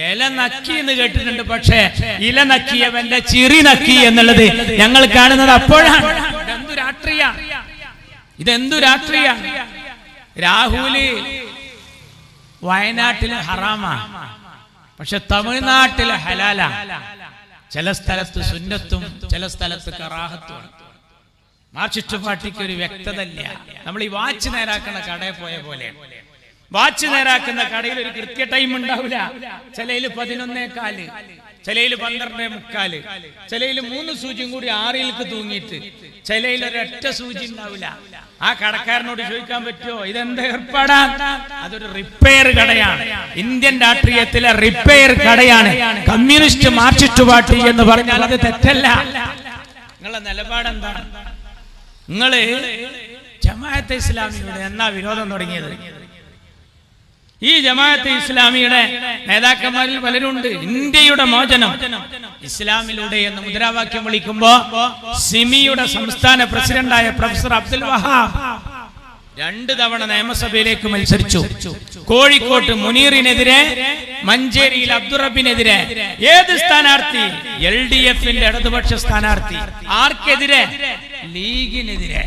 ഇല നക്കി എന്ന് കേട്ടിട്ടുണ്ട്. പക്ഷേ ഇല നക്കിയവന്റെ ചിറി നക്കി എന്നുള്ളത് ഞങ്ങൾ കാണുന്നത് അപ്പോഴാണ്. ഇതെന്തു രാഷ്ട്രീയ? രാഹുല് വയനാട്ടില് ഹറാമാ, പക്ഷെ തമിഴ്നാട്ടില് ഹലാലാ. ചില സ്ഥലത്ത് സുന്നത്തും ചില സ്ഥലത്ത് കറാഹത്തും. മാർക്സിസ്റ്റ് പാർട്ടിക്ക് ഒരു വ്യക്തത ഇല്ല. നമ്മൾ ഈ വാച്ച് നേരാക്കുന്ന കടയിൽ പോയ പോലെ, വാച്ച് നേരാക്കുന്ന കടയിൽ ഒരു കൃത്യ ടൈം ഉണ്ടാവില്ല. ചിലയില് 11:15, ചിലയില് 12:45, ചിലയില് 3 സൂചിയും കൂടി 6 തൂങ്ങിയിട്ട്, ചിലയിൽ ഒരൊറ്റ സൂചി ഉണ്ടാവില്ല. ആ കടക്കാരനോട് ചോദിക്കാൻ പറ്റുമോ ഇതെന്താ ഏർപ്പാടാ? അതൊരു റിപ്പയർ കടയാണ്. ഇന്ത്യൻ രാഷ്ട്രീയത്തിലെ റിപ്പയർ കടയാണ് കമ്മ്യൂണിസ്റ്റ് മാർക്സിസ്റ്റ് പാർട്ടി എന്ന് പറഞ്ഞാൽ അത് തെറ്റല്ല. നിങ്ങളുടെ നിലപാടെന്താണ്? നിങ്ങള് ജമാഅത്തെ ഇസ്ലാമിയുടെ എന്നാ വിരോധം തുടങ്ങിയത്? ഈ ജമാഅത്തെ ഇസ്ലാമിയുടെ നേതാക്കന്മാരിൽ പലരുണ്ട് ഇന്ത്യയുടെ മോചനം ഇസ്ലാമിലൂടെ എന്ന് മുദ്രാവാക്യം വിളിക്കുമ്പോ സിമിയുടെ സംസ്ഥാന പ്രസിഡന്റായ പ്രൊഫസർ അബ്ദുൽ വഹാബ് 2 തവണ നിയമസഭയിലേക്ക് മത്സരിച്ചു. കോഴിക്കോട്ട് മുനീറിനെതിരെ, മഞ്ചേരിയിൽ അബ്ദുറബിനെതിരെ. ഏത് സ്ഥാനാർത്ഥി? LDFന്റെ ഇടതുപക്ഷ സ്ഥാനാർത്ഥി. ആർക്കെതിരെ? ലീഗിനെതിരെ.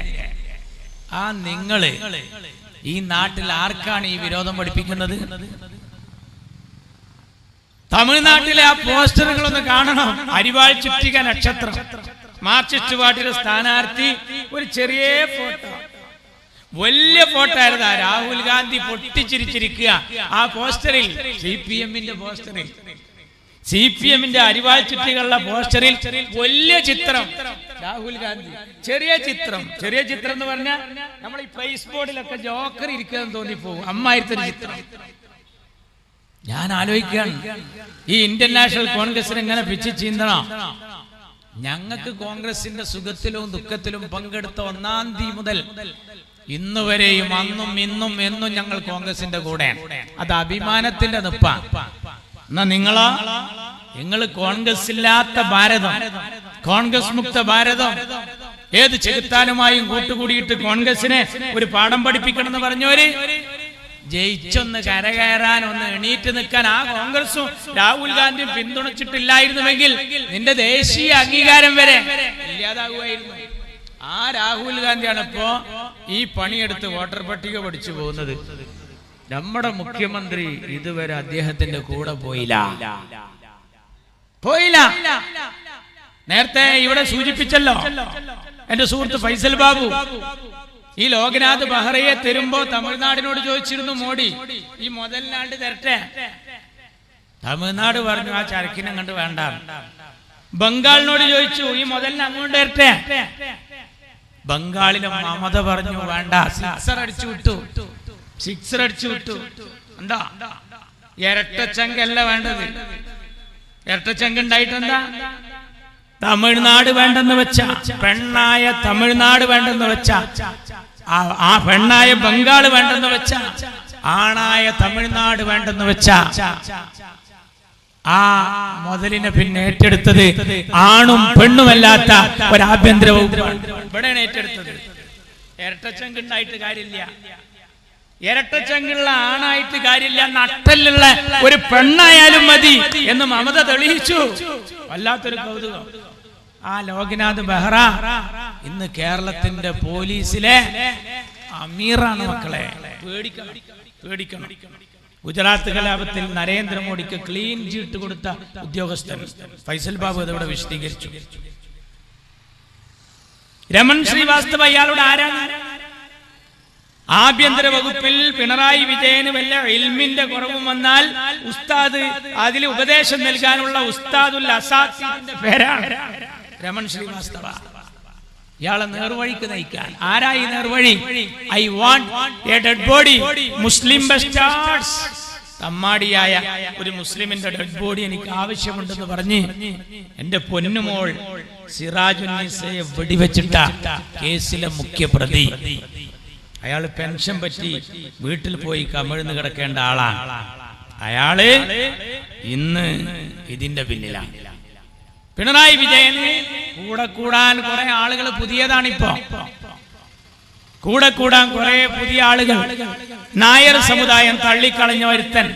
ആ നിങ്ങള് ഈ നാട്ടിൽ ആർക്കാണ് ഈ വിരോധം പഠിപ്പിക്കുന്നത്? തമിഴ്നാട്ടിലെ ആ പോസ്റ്ററുകളൊന്ന് കാണണം. അരിവാൾ ചുറ്റിക നക്ഷത്രം, മാർക്സിസ്റ്റ് പാർട്ടിയുടെ സ്ഥാനാർത്ഥി, ഒരു ചെറിയ ഫോട്ടോ, വലിയ ഫോട്ടോ ആയിരുന്നു. രാഹുൽ ഗാന്ധി പൊട്ടിച്ചിരിച്ചിരിക്കുക ആ പോസ്റ്ററിൽ. CPMന്റെ പോസ്റ്ററിൽ, CPMന്റെ അരിവാൾ ചുറ്റികളുടെ പോസ്റ്ററിൽ വലിയ ചിത്രം രാഹുൽ ഗാന്ധി, ചെറിയ ചിത്രം. ചെറിയ ചിത്രം എന്ന് പറഞ്ഞാൽ നമ്മൾ ഈ പ്ലേസ് ബോർഡിലൊക്കെ ജോക്കർ ഇരിക്കാൻ തോന്നിപ്പോകും. അമ്മായിരത്തൊരു ചിത്രം. ഞാൻ ആലോചിക്കുകയാണ്, ഈ ഇന്ത്യൻ നാഷണൽ കോൺഗ്രസിന് എങ്ങനെ പിച്ച് ചീന്തണം? ഞങ്ങൾക്ക് കോൺഗ്രസിന്റെ സുഖത്തിലും ദുഃഖത്തിലും പങ്കെടുത്ത 1-ാം തീയതി മുതൽ ഇന്ന് വരെയും അന്നും ഇന്നും എന്നും ഞങ്ങൾ കോൺഗ്രസിന്റെ കൂടെയാണ്. അത് അഭിമാനത്തിന്റെ നിപ്പ. എന്നാ നിങ്ങൾ കോൺഗ്രസ് ഇല്ലാത്ത ഭാരതം, കോൺഗ്രസ് മുക്ത ഭാരതം, ഏത് ചെകുത്താനുമായും കൂട്ടുകൂടിയിട്ട് കോൺഗ്രസിനെ ഒരു പാഠം പഠിപ്പിക്കണം എന്ന് പറഞ്ഞവര് ജയിച്ചൊന്ന് കരകയറാൻ, ഒന്ന് എണീറ്റ് നിൽക്കാൻ ആ കോൺഗ്രസും രാഹുൽ ഗാന്ധിയും പിന്തുണച്ചിട്ടില്ലായിരുന്നുവെങ്കിൽ നിന്റെ ദേശീയ അംഗീകാരം വരെ ഇല്ലാതാകുമായിരുന്നു. ആ രാഹുൽ ഗാന്ധിയാണ് ഇപ്പോ ഈ പണിയെടുത്ത് വോട്ടർ പട്ടിക പഠിച്ചു പോകുന്നത്. നമ്മുടെ മുഖ്യമന്ത്രി ഇതുവരെ അദ്ദേഹത്തിന്റെ കൂടെ പോയില്ല. നേരത്തെ ഇവിടെ സൂചിപ്പിച്ചല്ലോ എന്റെ സുഹൃത്ത് ഫൈസൽ ബാബു, ഈ ലോക്നാഥ് ബെഹ്റയെ തരുമ്പോ തമിഴ്നാടിനോട് ചോദിച്ചിരുന്നു മോഡി ഈ മുതലിനാണ്ട് തരട്ടെ. തമിഴ്നാട് പറഞ്ഞു ആ ചരക്കിനെ കണ്ട് വേണ്ട. ബംഗാളിനോട് ചോദിച്ചു ഈ മുതലിന് അങ്ങോട്ട് തരട്ടെ. ബംഗാളിലെ മമത പറഞ്ഞു വേണ്ട. സിക്സർ അടിച്ചു വിട്ടു. എന്താ ഇരട്ടച്ചങ്കല്ല വേണ്ടത്. ഇരട്ടച്ചങ്ക് ഉണ്ടായിട്ടെന്താ? തമിഴ്നാട് വേണ്ടെന്ന് വെച്ച, പെണ്ണായ തമിഴ്നാട് വേണ്ടെന്ന് വെച്ച, ആ പെണ്ണായ ബംഗാള് വേണ്ടെന്ന് വെച്ച, ആണായ തമിഴ്നാട് വേണ്ടെന്ന് വെച്ച ആ മുതലിനെ പിന്നെ ഏറ്റെടുത്തത് ആണും പെണ്ണുമല്ലാത്ത ഒരു ആഭ്യന്തര വകുപ്പാണ് ഇവിടെയാണ് ഏറ്റെടുത്തത്. ഇരട്ടച്ചങ്ക് ഉണ്ടായിട്ട് കാര്യമില്ല, ഇരട്ടച്ചങ്കുള്ള ആണായിട്ട് കാര്യമില്ല, നട്ടലുള്ള ഒരു പെണ്ണായാലും മതി എന്ന് മമത തെളിയിച്ചു. വല്ലാത്തൊരു കൗതുകം. ആ ലോക്നാഥ് ബെഹ്റ ഇന്ന് കേരളത്തിന്റെ പോലീസിലെ അമീറാണ്. മക്കളെ പേടിക്കണം. ഗുജറാത്ത് കലാപത്തിൽ നരേന്ദ്രമോദിക്ക് ക്ലീൻ ചീട്ട് കൊടുത്ത ഉദ്യോഗസ്ഥൻ ഫൈസൽ ബാബു അതവിടെ വിശദീകരിച്ചു. രമൺ ശ്രീവാസ്തവ ഇയാളുടെ ആരാണ്? ആഭ്യന്തര വകുപ്പിൽ പിണറായി വിജയന് വല്ല ഇൽമിന്റെ കുറവും വന്നാൽ ഉസ്താദ് അതിൽ ഉപദേശം നൽകാനുള്ള ഉസ്താദുൽ അസാത്തിന്റെ പേരാണ് രമൺ ശ്രീവാസ്തവ. ഇയാളെ നേർവഴിക്ക് നയിക്കാൻ ആരായി നേർവഴി? I want a dead body Muslim bastards. തമ്മാടിയായ ഒരു മുസ്ലിമിന്റെ ഡെഡ് ബോഡി എനിക്ക് ആവശ്യമുണ്ടെന്ന് പറഞ്ഞ് എന്റെ പൊന്നുമോൾ സിറാജുന്നീസയെ വെടിവെച്ചിട്ട കേസിലെ മുഖ്യപ്രതി. അയാള് പെൻഷൻ പറ്റി വീട്ടിൽ പോയി കമിഴ്ന്ന് കിടക്കേണ്ട ആളാണ്. അയാള് ഇന്ന് ഇതിന്റെ പിന്നിലാണ്. പിണറായി വിജയന് കൂടാൻ കുറെ ആളുകൾ പുതിയതാണിപ്പോ. കൂടാൻ കുറെ പുതിയ ആളുകൾ. നായർ സമുദായം തള്ളിക്കളഞ്ഞ ഒരുത്തൻ,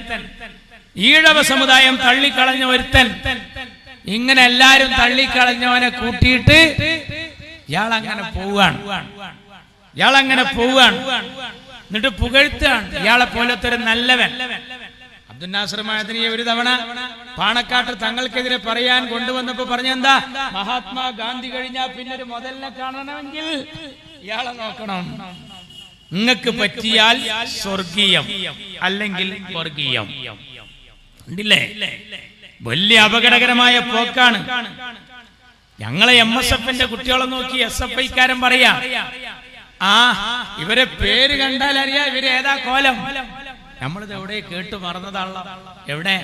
ഈഴവ സമുദായം തള്ളിക്കളഞ്ഞ ഒരുത്തൻ, ഇങ്ങനെ എല്ലാരും തള്ളിക്കളഞ്ഞവനെ കൂട്ടിയിട്ട് ഇയാളങ്ങനെ പോവുകയാണ്. എന്നിട്ട് പുകഴ്ത്താണ് ഇയാളെ പോലത്തെ ഒരു നല്ലവൻ. അബ്ദുൽ നാസർ മഅദനിയെ ഒരു തവണ പാണക്കാട്ട് തങ്ങൾക്കെതിരെ പറയാൻ കൊണ്ടുവന്നപ്പോ പറഞ്ഞെന്താ? മഹാത്മാഗാന്ധി കഴിഞ്ഞാൽ പിന്നെ ഒരു മുതലിനെ കാണണമെങ്കിൽ ഇയാളെ നോക്കണം. നിങ്ങൾക്ക് പറ്റിയാൽ സ്വർഗീയം, അല്ലെങ്കിൽ വർഗീയം. ഉണ്ടില്ലേ? വലിയ അപകടകരമായ പോക്കാണ്. ഞങ്ങളെ MSFന്റെ കുട്ടികളെ നോക്കി SFIക്കാരൻ പറയാ, ഇവരെ പേര് കണ്ടാൽ അറിയാം ഇവര് ഏതാ കോലം. നമ്മളിത് എവിടെ കേട്ടു മറന്നതാണല്ലോ. എവിടെ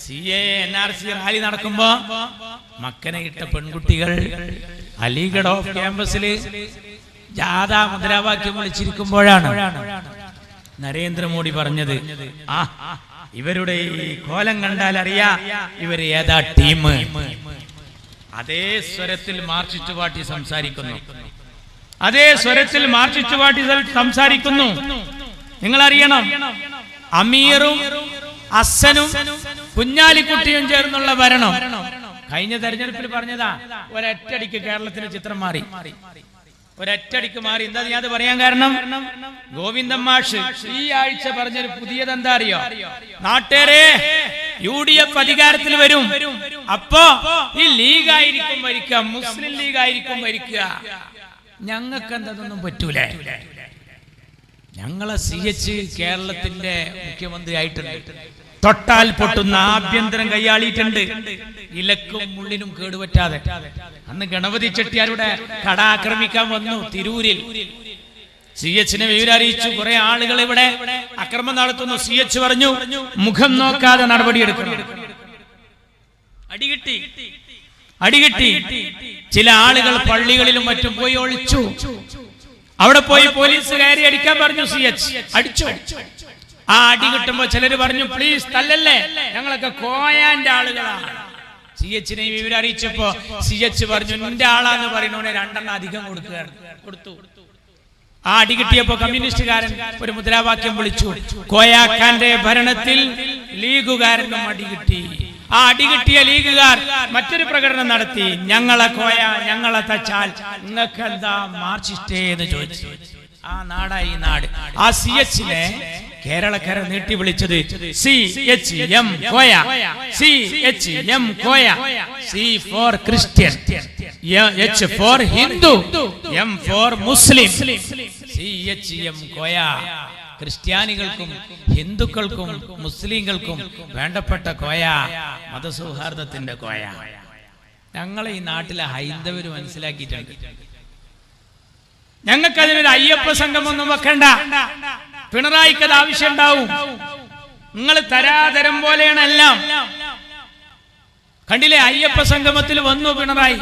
CA NRC റാലി നടക്കുമ്പോ മക്കനെ ഇട്ട പെൺകുട്ടികൾ അലിഗഡ് ഓഫ് ക്യാമ്പസില് ജാഥാ മുദ്രാവാക്യം വിളിച്ചിരിക്കുമ്പോഴാണ് നരേന്ദ്രമോദി പറഞ്ഞത്, ഇവരുടെ ഈ കോലം കണ്ടാൽ അറിയാ ഇവര് ഏതാ ടീം. അതേ സ്വരത്തിൽ മാർക്സിസ്റ്റ് പാർട്ടി സംസാരിക്കുന്നു. നിങ്ങൾ അറിയണം, അമീറും അസനും കുഞ്ഞാലിക്കുട്ടിയും ചേർന്നുള്ള ഭരണം കഴിഞ്ഞ തെരഞ്ഞെടുപ്പിൽ പറഞ്ഞതാ. ഒരൊറ്റടിക്ക് കേരളത്തിന്റെ ചിത്രം മാറി. എന്താ ഞാൻ അത് പറയാൻ കാരണം? ഗോവിന്ദൻ മാഷ് ഈ ആഴ്ച പറഞ്ഞൊരു പുതിയത് എന്താ അറിയോ? നാട്ടേരെ UDF അധികാരത്തിൽ വരും, അപ്പോ ഈ ലീഗായിരിക്കും ഭരിക്കുക, മുസ്ലിം ലീഗായിരിക്കും ഭരിക്കുക. ഞങ്ങൾക്ക് എന്തൊന്നും പറ്റൂലേ? ഞങ്ങളെ CH കേരളത്തിന്റെ മുഖ്യമന്ത്രി ആയിട്ടുണ്ട്. തൊട്ടാൽ പൊട്ടുന്ന ആഭ്യന്തരം കൈയാളിയിട്ടുണ്ട്, ഇലക്കും മുള്ളിനും കേടുപറ്റാതെ. അന്ന് ഗണപതി ചെട്ടിയാരുടെ കട ആക്രമിക്കാൻ വന്നു തിരൂരിൽ. CHനെ വിവരം അറിയിച്ചു. കുറെ ആളുകൾ ഇവിടെ അക്രമം നടത്തുന്നു. CH പറഞ്ഞു മുഖം നോക്കാതെ നടപടിയെടുക്കണം. അടികിട്ടി. ചില ആളുകൾ പള്ളികളിലും മറ്റും പോയി ഒളിച്ചു. അവിടെ പോയി പോലീസ് കയറി അടിക്കാൻ പറഞ്ഞു. CH അടിച്ചു. ആ അടി കിട്ടുമ്പോ ചിലര് പറഞ്ഞു, പ്ലീസ് തല്ലല്ലേ, ഞങ്ങളൊക്കെ കോയാന്റെ ആളുകളാണ്. CH-നെ വിവരം അറിയിച്ചപ്പോ CH പറഞ്ഞു, എന്റെ ആളാന്ന് പറയുന്നവനെ 2 എണ്ണം അധികം കൊടുത്തു. ആ അടി കിട്ടിയപ്പോ കമ്മ്യൂണിസ്റ്റുകാരൻ ഒരു മുദ്രാവാക്യം വിളിച്ചു, കോയാക്കാന്റെ ഭരണത്തിൽ ലീഗുകാരനും അടി കിട്ടി. ആ അടി കിട്ടിയ ലീഗുകാർ മറ്റൊരു പ്രകടനം നടത്തി, ഞങ്ങളെ കോയ ഞങ്ങളെ തച്ചാൽ നിങ്ങൾക്ക് എന്താ മാർക്സിസ്റ്റേ എന്ന് ചോദിച്ചു. ആ നാടായി നാട്. ആ CH-നെ കേരളക്കര നീട്ടി വിളിച്ചത് CHM Koya. CHM Koya. C for Christian, H for Hindu, M for Muslim. CHM Koya. ക്രിസ്ത്യാനികൾക്കും ഹിന്ദുക്കൾക്കും മുസ്ലിങ്ങൾക്കും വേണ്ടപ്പെട്ട കോയ, മതസൗഹാർദ്ദത്തിന്റെ കോയ. ഞങ്ങളെ ഈ നാട്ടിലെ ഹൈന്ദവര് മനസ്സിലാക്കിയിട്ടുണ്ട്. ഞങ്ങൾക്ക് അതിനൊരു അയ്യപ്പ സംഘമൊന്നും വെക്കണ്ട. പിണറായിക്കത് ആവശ്യം ഉണ്ടാവും. നിങ്ങൾ തരാതരം പോലെയാണ് എല്ലാം. കണ്ടില്ലേ, അയ്യപ്പ സംഗമത്തിൽ വന്നു പിണറായി.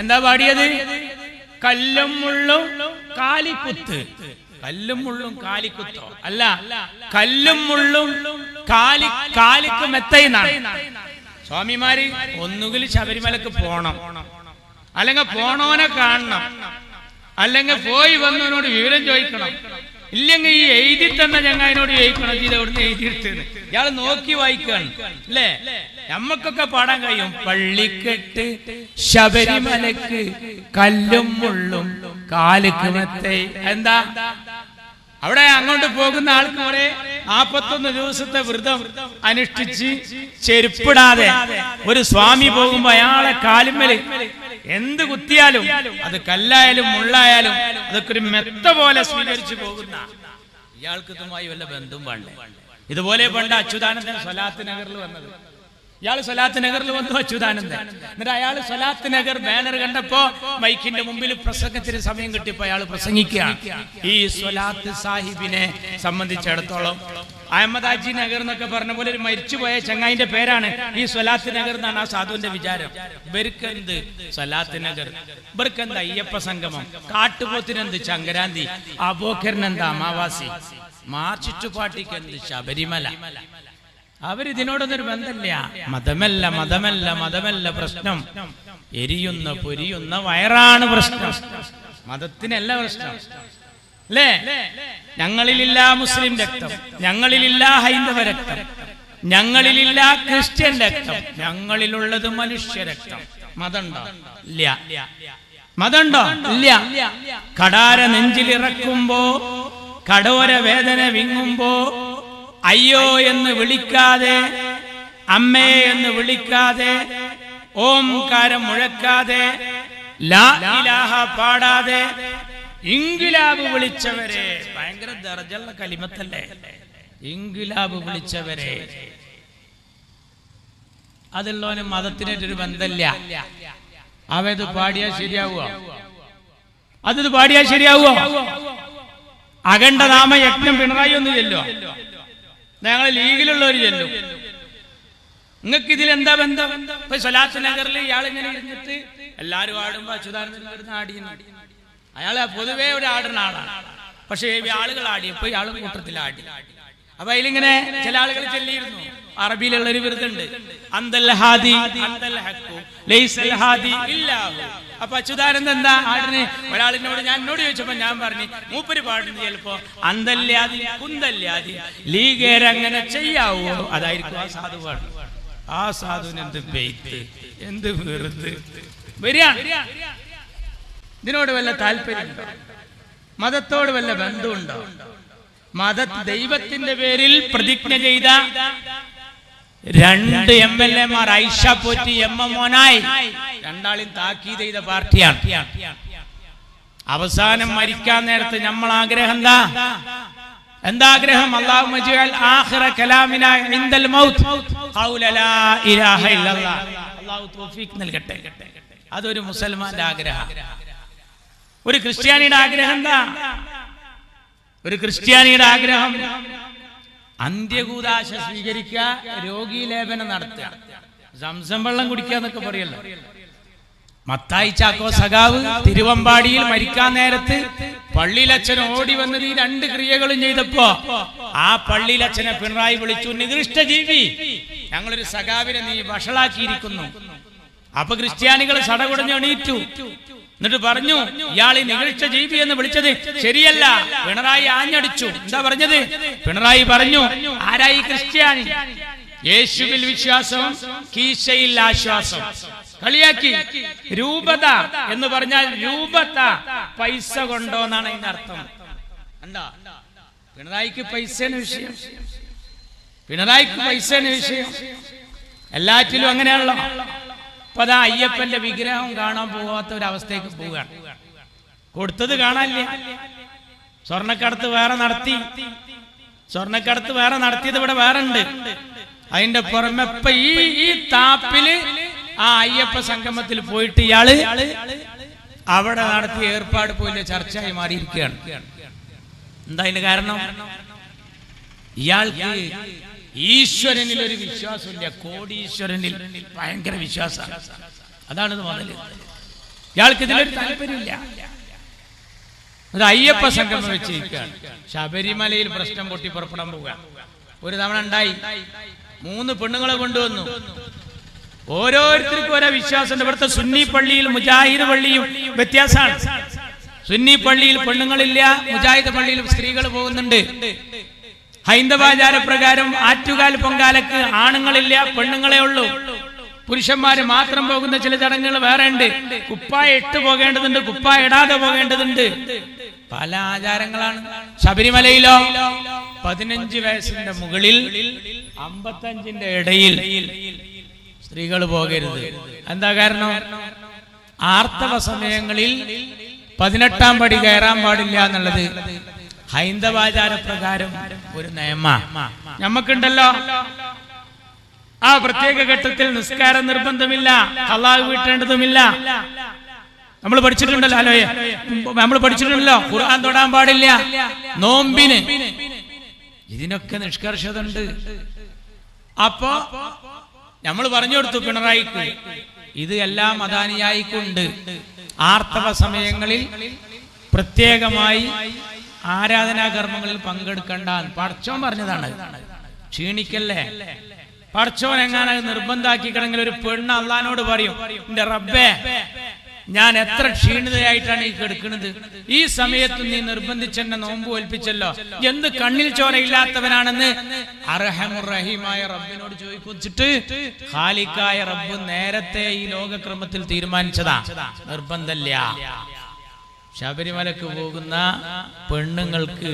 എന്താ പാടിയത്? കല്ലും മുള്ളും കാലിക്കുത്ത്. കല്ലും മുള്ളും കാലിക്കുത്തോ അല്ല, കല്ലും മുള്ളും കാലിക്ക് മെത്തയിന്നാണ്. സ്വാമിമാര് ഒന്നുകിൽ ശബരിമലക്ക് പോണം, അല്ലെങ്കിൽ പോണോനെ കാണണം, അല്ലെങ്കിൽ പോയി വന്നവനോട് വിവരം ചോദിക്കണം, ഇല്ലെങ്കിൽ ഈ എഴുതി തന്നെ ഞങ്ങനോട് ചോദിക്കണം, ഇത് എവിടുന്ന് എഴുതിയെടുത്തെന്ന്. ഇയാൾ നോക്കി വായിക്കാണ് അല്ലേ? നമ്മക്കൊക്കെ പാടാൻ കഴിയും. പള്ളിക്കെട്ട് ശബരിമലക്ക് കല്ലും മുള്ളും കാലുക്ക് മെത്തേ. എന്താ അവിടെ അങ്ങോട്ട് പോകുന്ന ആൾക്ക് കുറെ 41 ദിവസത്തെ വ്രതം അനുഷ്ഠിച്ച് ചെരുപ്പിടാതെ ഒരു സ്വാമി പോകുമ്പോ അയാളെ കാലുമ്മല് എന്ത് കുത്തിയാലും, അത് കല്ലായാലും മുള്ളായാലും അതൊക്കെ ഒരു മെത്ത പോലെ സ്വീകരിച്ചു പോകുന്ന ഇയാൾക്ക് ഇതുമായി വല്ല ബന്ധവും വേണ്ടേ? ഇതുപോലെ പണ്ട് അച്യുതാനന്ദൻ സ്വലാത്ത് നഗറിൽ വന്നത്. ഇയാൾ സ്വലാത്ത് നഗറിൽ വന്നു അച്യുതാനന്ദൻ. എന്നിട്ട് അയാൾ സ്വലാത്ത് നഗർ ബാനർ കണ്ടപ്പോ മൈക്കിന്റെ മുമ്പിൽ പ്രസംഗത്തിന് സമയം കിട്ടിയപ്പോ അയാൾ പ്രസംഗിക്കുകയാണ്. ഈ സ്വലാത്ത് സാഹിബിനെ സംബന്ധിച്ചിടത്തോളം അഹമ്മദാജി നഗർ എന്നൊക്കെ പറഞ്ഞ പോലെ ഒരു മരിച്ചുപോയ ചങ്ങായിന്റെ പേരാണ് ഈ സ്വലാത്ത് നഗർ എന്നാണ് ആ സാധുവിന്റെ വിചാരം. ഇവർക്കെന്ത് സ്വലാത്ത് നഗർ, ഇവർക്കെന്ത് അയ്യപ്പ സംഗമം, കാട്ടുപോത്തിനെന്ത് ചങ്കരാന്തി, അബോക്കറിനെന്ത് അമാവാസി, മാർച്ചിറ്റു പാർട്ടിക്ക് എന്ത് ശബരിമല. അവരിതിനോടൊന്നൊരു ബന്ധമില്ല. മതമല്ല പ്രശ്നം, എരിയുന്ന പൊരിയുന്ന വയറാണ് പ്രശ്നം, മതത്തിനല്ല പ്രശ്നം അല്ലേ? ഞങ്ങളിലില്ല മുസ്ലിം രക്തം, ഞങ്ങളിലില്ല ഹൈന്ദവ രക്തം, ഞങ്ങളിലില്ല ക്രിസ്ത്യൻ രക്തം, ഞങ്ങളിലുള്ളത് മനുഷ്യ രക്തം. മതമുണ്ടോ? ഇല്ല. മതമുണ്ടോ? ഇല്ല. കടാര നെഞ്ചിലിറക്കുമ്പോ, കടോര വേദന വിങ്ങുമ്പോ അയ്യോ എന്ന് വിളിക്കാതെ, അമ്മേ എന്ന് വിളിക്കാതെ, ഓംകാരം മുഴക്കാതെ, ലാ ഇലാഹ പാടാതെ ഇൻഖിലാബ് വിളിച്ചവരെ, ഭയങ്കര ദർജയുള്ള കലിമത്തല്ലേ ഇൻഖിലാബ് വിളിച്ചവരെ, അതുള്ളവന് മതത്തിനൊരു ബന്ധമില്ല. അവത് പാടിയാ ശരിയാവുക? അത് പാടിയാ ശരിയാവുക? അഖണ്ഡനാമ യജ്ഞം പിണറായി ഒന്ന് ചെല്ലോ, ഞങ്ങൾ ലീഗിലുള്ളവർ ചെല്ലും. നിങ്ങൾക്ക് ഇതിൽ എന്താ ബന്ധം? ഇപ്പൊ സ്വലാത്ത് നഗറിൽ ഇയാളിങ്ങനെ ഇരുന്നിട്ട് എല്ലാരും ആടുമ്പോ അച്യുതാനന്ദൻ വരുന്ന ആടിയുന്നു. അയാളെ പൊതുവേ ഒരു ആടുന്ന ആളാണ്. പക്ഷേ ആളുകൾ ആടിയപ്പോ ഇയാളും കൂട്ടത്തിൽ ആടി. അപ്പൊ അതിലിങ്ങനെ ചില ആളുകൾ ചെല്ലിയിരുന്നു. അറബിയിലുള്ള ഒരു വിരുദുണ്ട്, അന്തൽ ഹാദി അന്തൽ ഹഖു ലൈസൽ ഹാദി ഇല്ലാഹു. അപ്പൊ അച്യുതാനന്ദൻ എന്താ ആടിന്? ഒരാളിനോട് എന്നോട് ചോദിച്ചപ്പോ ഞാൻ പറഞ്ഞു, മൂപ്പര് പാടുന്നത് ചിലപ്പോ അന്തല്യാതി കുന്തല്യാതി ലീഗേരങ്ങനെ ചെയ്യാവോ, അതായിരിക്കും ആ സാധു പാടും. ആ സാധുവിന് എന്ത് പെയ്ത്ത്, എന്ത് വെറുതെ വരിക. ഇതിനോട് വല്ല താല്പര്യമുണ്ടോ? മതത്തോട് വല്ല ബന്ധമുണ്ടോ? ദൈവത്തിന്റെ പേരിൽ പ്രതിജ്ഞ ചെയ്ത 2 MLA-മാർ ഐഷ പോറ്റി MM മോനായി രണ്ടാളും താക്കീത് ചെയ്ത പാർട്ടിയാണ്. അവസാനം മരിക്കാൻ നേരത്ത് നമ്മൾ ആഗ്രഹം എന്താ ആഗ്രഹം? അല്ലാഹുമ്മ ജഅൽ ആഖിറ കലാമിനാ ഇൻദൽ മൗത്ത് ഖൗല ലാ ഇലാഹ ഇല്ലല്ലാഹ്. അല്ലാഹു തൗഫീഖ് നൽകട്ടെ. അതൊരു മുസൽമാന്റെ ആഗ്രഹം. ഒരു ക്രിസ്ത്യാനിയുടെ ആഗ്രഹം എന്താ? ഒരു ക്രിസ്ത്യാനിയുടെ ആഗ്രഹം അന്ത്യകൂദാശ സ്വീകരിക്കുക, രോഗീ ലേപനം നടത്തുക, സംസം വെള്ളം കുടിക്കുക എന്നൊക്കെ പറയല്ലോ. മത്തായി ചാക്കോ സഖാവ് തിരുവമ്പാടിയിൽ മരിക്കാൻ നേരത്ത് പള്ളിയിലച്ഛൻ ഓടി വന്നത് ഈ രണ്ട് ക്രിയകളും ചെയ്തപ്പോ ആ പള്ളിയിലച്ഛനെ പിണറായി വിളിച്ചു, നികൃഷ്ട ജീവി, ഞങ്ങളൊരു സഖാവിനെ നീ വഷളാക്കിയിരിക്കുന്നു. അപ്പൊ ക്രിസ്ത്യാനികൾ സടകുടഞ്ഞ് എണീറ്റു. എന്നിട്ട് പറഞ്ഞു, ഇയാൾ ഈ നികൃഷ്ട ജീവി എന്ന് വിളിച്ചത് ശരിയല്ല. പിണറായി ആഞ്ഞടിച്ചു. എന്താ പറഞ്ഞത്? പിണറായി പറഞ്ഞു, ആരായി ക്രിസ്ത്യാനി? യേശുവിൽ വിശ്വാസം, കീശയിൽ ആശ്വാസം. കളിയാക്കി. രൂപത എന്ന് പറഞ്ഞാൽ രൂപത പൈസ കൊണ്ടോ എന്നാണ് അതിന്റെ അർത്ഥം. കണ്ടോ? പിണറായിക്ക് പൈസയാണ് വിഷയം. പിണറായിക്ക് പൈസയാണ് വിഷയം. എല്ലാറ്റിലും അങ്ങനെയാണല്ലോ. അപ്പൊ അതാ അയ്യപ്പന്റെ വിഗ്രഹം കാണാൻ പോകാത്ത ഒരവസ്ഥയ്ക്ക് പോവുകയാണ്. കൊടുത്തത് കാണാനില്ല. സ്വർണ്ണക്കടത്ത് വേറെ നടത്തി. സ്വർണ്ണക്കടത്ത് വേറെ നടത്തിയത് ഇവിടെ വേറെ ഉണ്ട്. അതിന്റെ പുറമെ ഇപ്പൊ ഈ താപ്പില് ആ അയ്യപ്പ സംഗമത്തിൽ പോയിട്ട് ഇയാള് അവിടെ നടത്തിയ ഏർപ്പാട് പോലെ ചർച്ചയായി മാറിയിരിക്കുകയാണ്. എന്താ അതിന്റെ കാരണം? ഇയാൾക്ക് ഈശ്വരനിൽ ഒരു വിശ്വാസമില്ല, കോടീശ്വരനിൽ ഭയങ്കര വിശ്വാസമാണ്. അതാണ് മുതല്. ഇയാൾക്ക് ഇതിലൊരു താല്പര്യമില്ല. ഒരു അയ്യപ്പ സംഗമം വെച്ചിരിക്കുകയാണ്. ശബരിമലയിൽ പ്രശ്നം പൊട്ടി പുറപ്പെടാൻ പോവുക. ഒരു തവണ ഉണ്ടായി. 3 പെണ്ണുങ്ങളെ കൊണ്ടുവന്നു. ഓരോരുത്തർക്കും ഓരോ വിശ്വാസമുണ്ട്. ഇവിടുത്തെ സുന്നി പള്ളിയിൽ മുജാഹിദ് പള്ളിയും വ്യത്യാസമാണ്. സുന്നി പള്ളിയിൽ പെണ്ണുങ്ങളില്ല, മുജാഹിദ് പള്ളിയിൽ സ്ത്രീകൾ പോകുന്നുണ്ട്. ഹൈന്ദവാചാര പ്രകാരം ആറ്റുകാൽ പൊങ്കാലക്ക് ആണുങ്ങളില്ല, പെണ്ണുങ്ങളെ ഉള്ളൂ. പുരുഷന്മാര് മാത്രം പോകുന്ന ചില ചടങ്ങുകൾ വേറെ ഉണ്ട്. കുപ്പായ ഇട്ട് പോകേണ്ടതുണ്ട്, കുപ്പായ ഇടാതെ പോകേണ്ടതുണ്ട്. പല ആചാരങ്ങളാണ്. ശബരിമലയിലോ 15 വയസ്സിന്റെ മുകളിൽ 55ന്റെ ഇടയിൽ സ്ത്രീകൾ പോകരുത്. എന്താ കാരണം? ആർത്തവ സമയങ്ങളിൽ 18ാം പടി കയറാൻ പാടില്ല എന്നുള്ളത് ഹൈന്ദവാചാര പ്രകാരം ഒരു നിയമ. നമുക്കുണ്ടല്ലോ ആ പ്രത്യേക ഘട്ടത്തിൽ നിസ്കാരം നിർബന്ധമില്ല, ഖളാ വീട്ടേണ്ടതുമില്ല. നമ്മൾ പഠിച്ചിട്ടുണ്ടല്ലോ, അലോയെ നമ്മൾ പഠിച്ചിട്ടുണ്ടല്ലോ. ഖുർആൻ തൊടാൻ പാടില്ല, നോമ്പിന്. ഇതിനൊക്കെ നിഷ്കർഷത ഉണ്ട്. അപ്പോ നമ്മൾ പറഞ്ഞു കൊടുത്തു പിണറായിക്ക്, ഇത് എല്ലാ മതാനുയായിക്കുണ്ട്. ആർത്തവ സമയങ്ങളിൽ പ്രത്യേകമായി ആരാധനാകർമ്മങ്ങളിൽ പങ്കെടുക്കണ്ട. പടച്ചോൻ പറഞ്ഞതാണ്. ക്ഷീണിക്കല്ലേ. പടച്ചോൻ എങ്ങനെ നിർബന്ധാക്കിക്കണമെങ്കിൽ ഒരു പെണ്ണ് അള്ളാനോട് പറയും, എന്റെ റബ്ബേ, ഞാൻ എത്ര ക്ഷീണിതയായിട്ടാണ് ഈ കിടക്കുന്നത്, ഈ സമയത്ത് നീ നിർബന്ധിച്ചെന്നെ നോമ്പ് ഒൽപ്പിച്ചല്ലോ, എന്ത് കണ്ണിൽ ചോരയില്ലാത്തവനാണെന്ന് അർഹമുർ റഹീമായ റബ്ബിനോട് ചോദിച്ചിട്ട് ഖാലിക്കായ റബ്ബ് നേരത്തെ ഈ ലോകക്രമത്തിൽ തീരുമാനിച്ചതാ, നിർബന്ധമില്ല. ശബരിമലക്ക് പോകുന്ന പെണ്ണുങ്ങൾക്ക്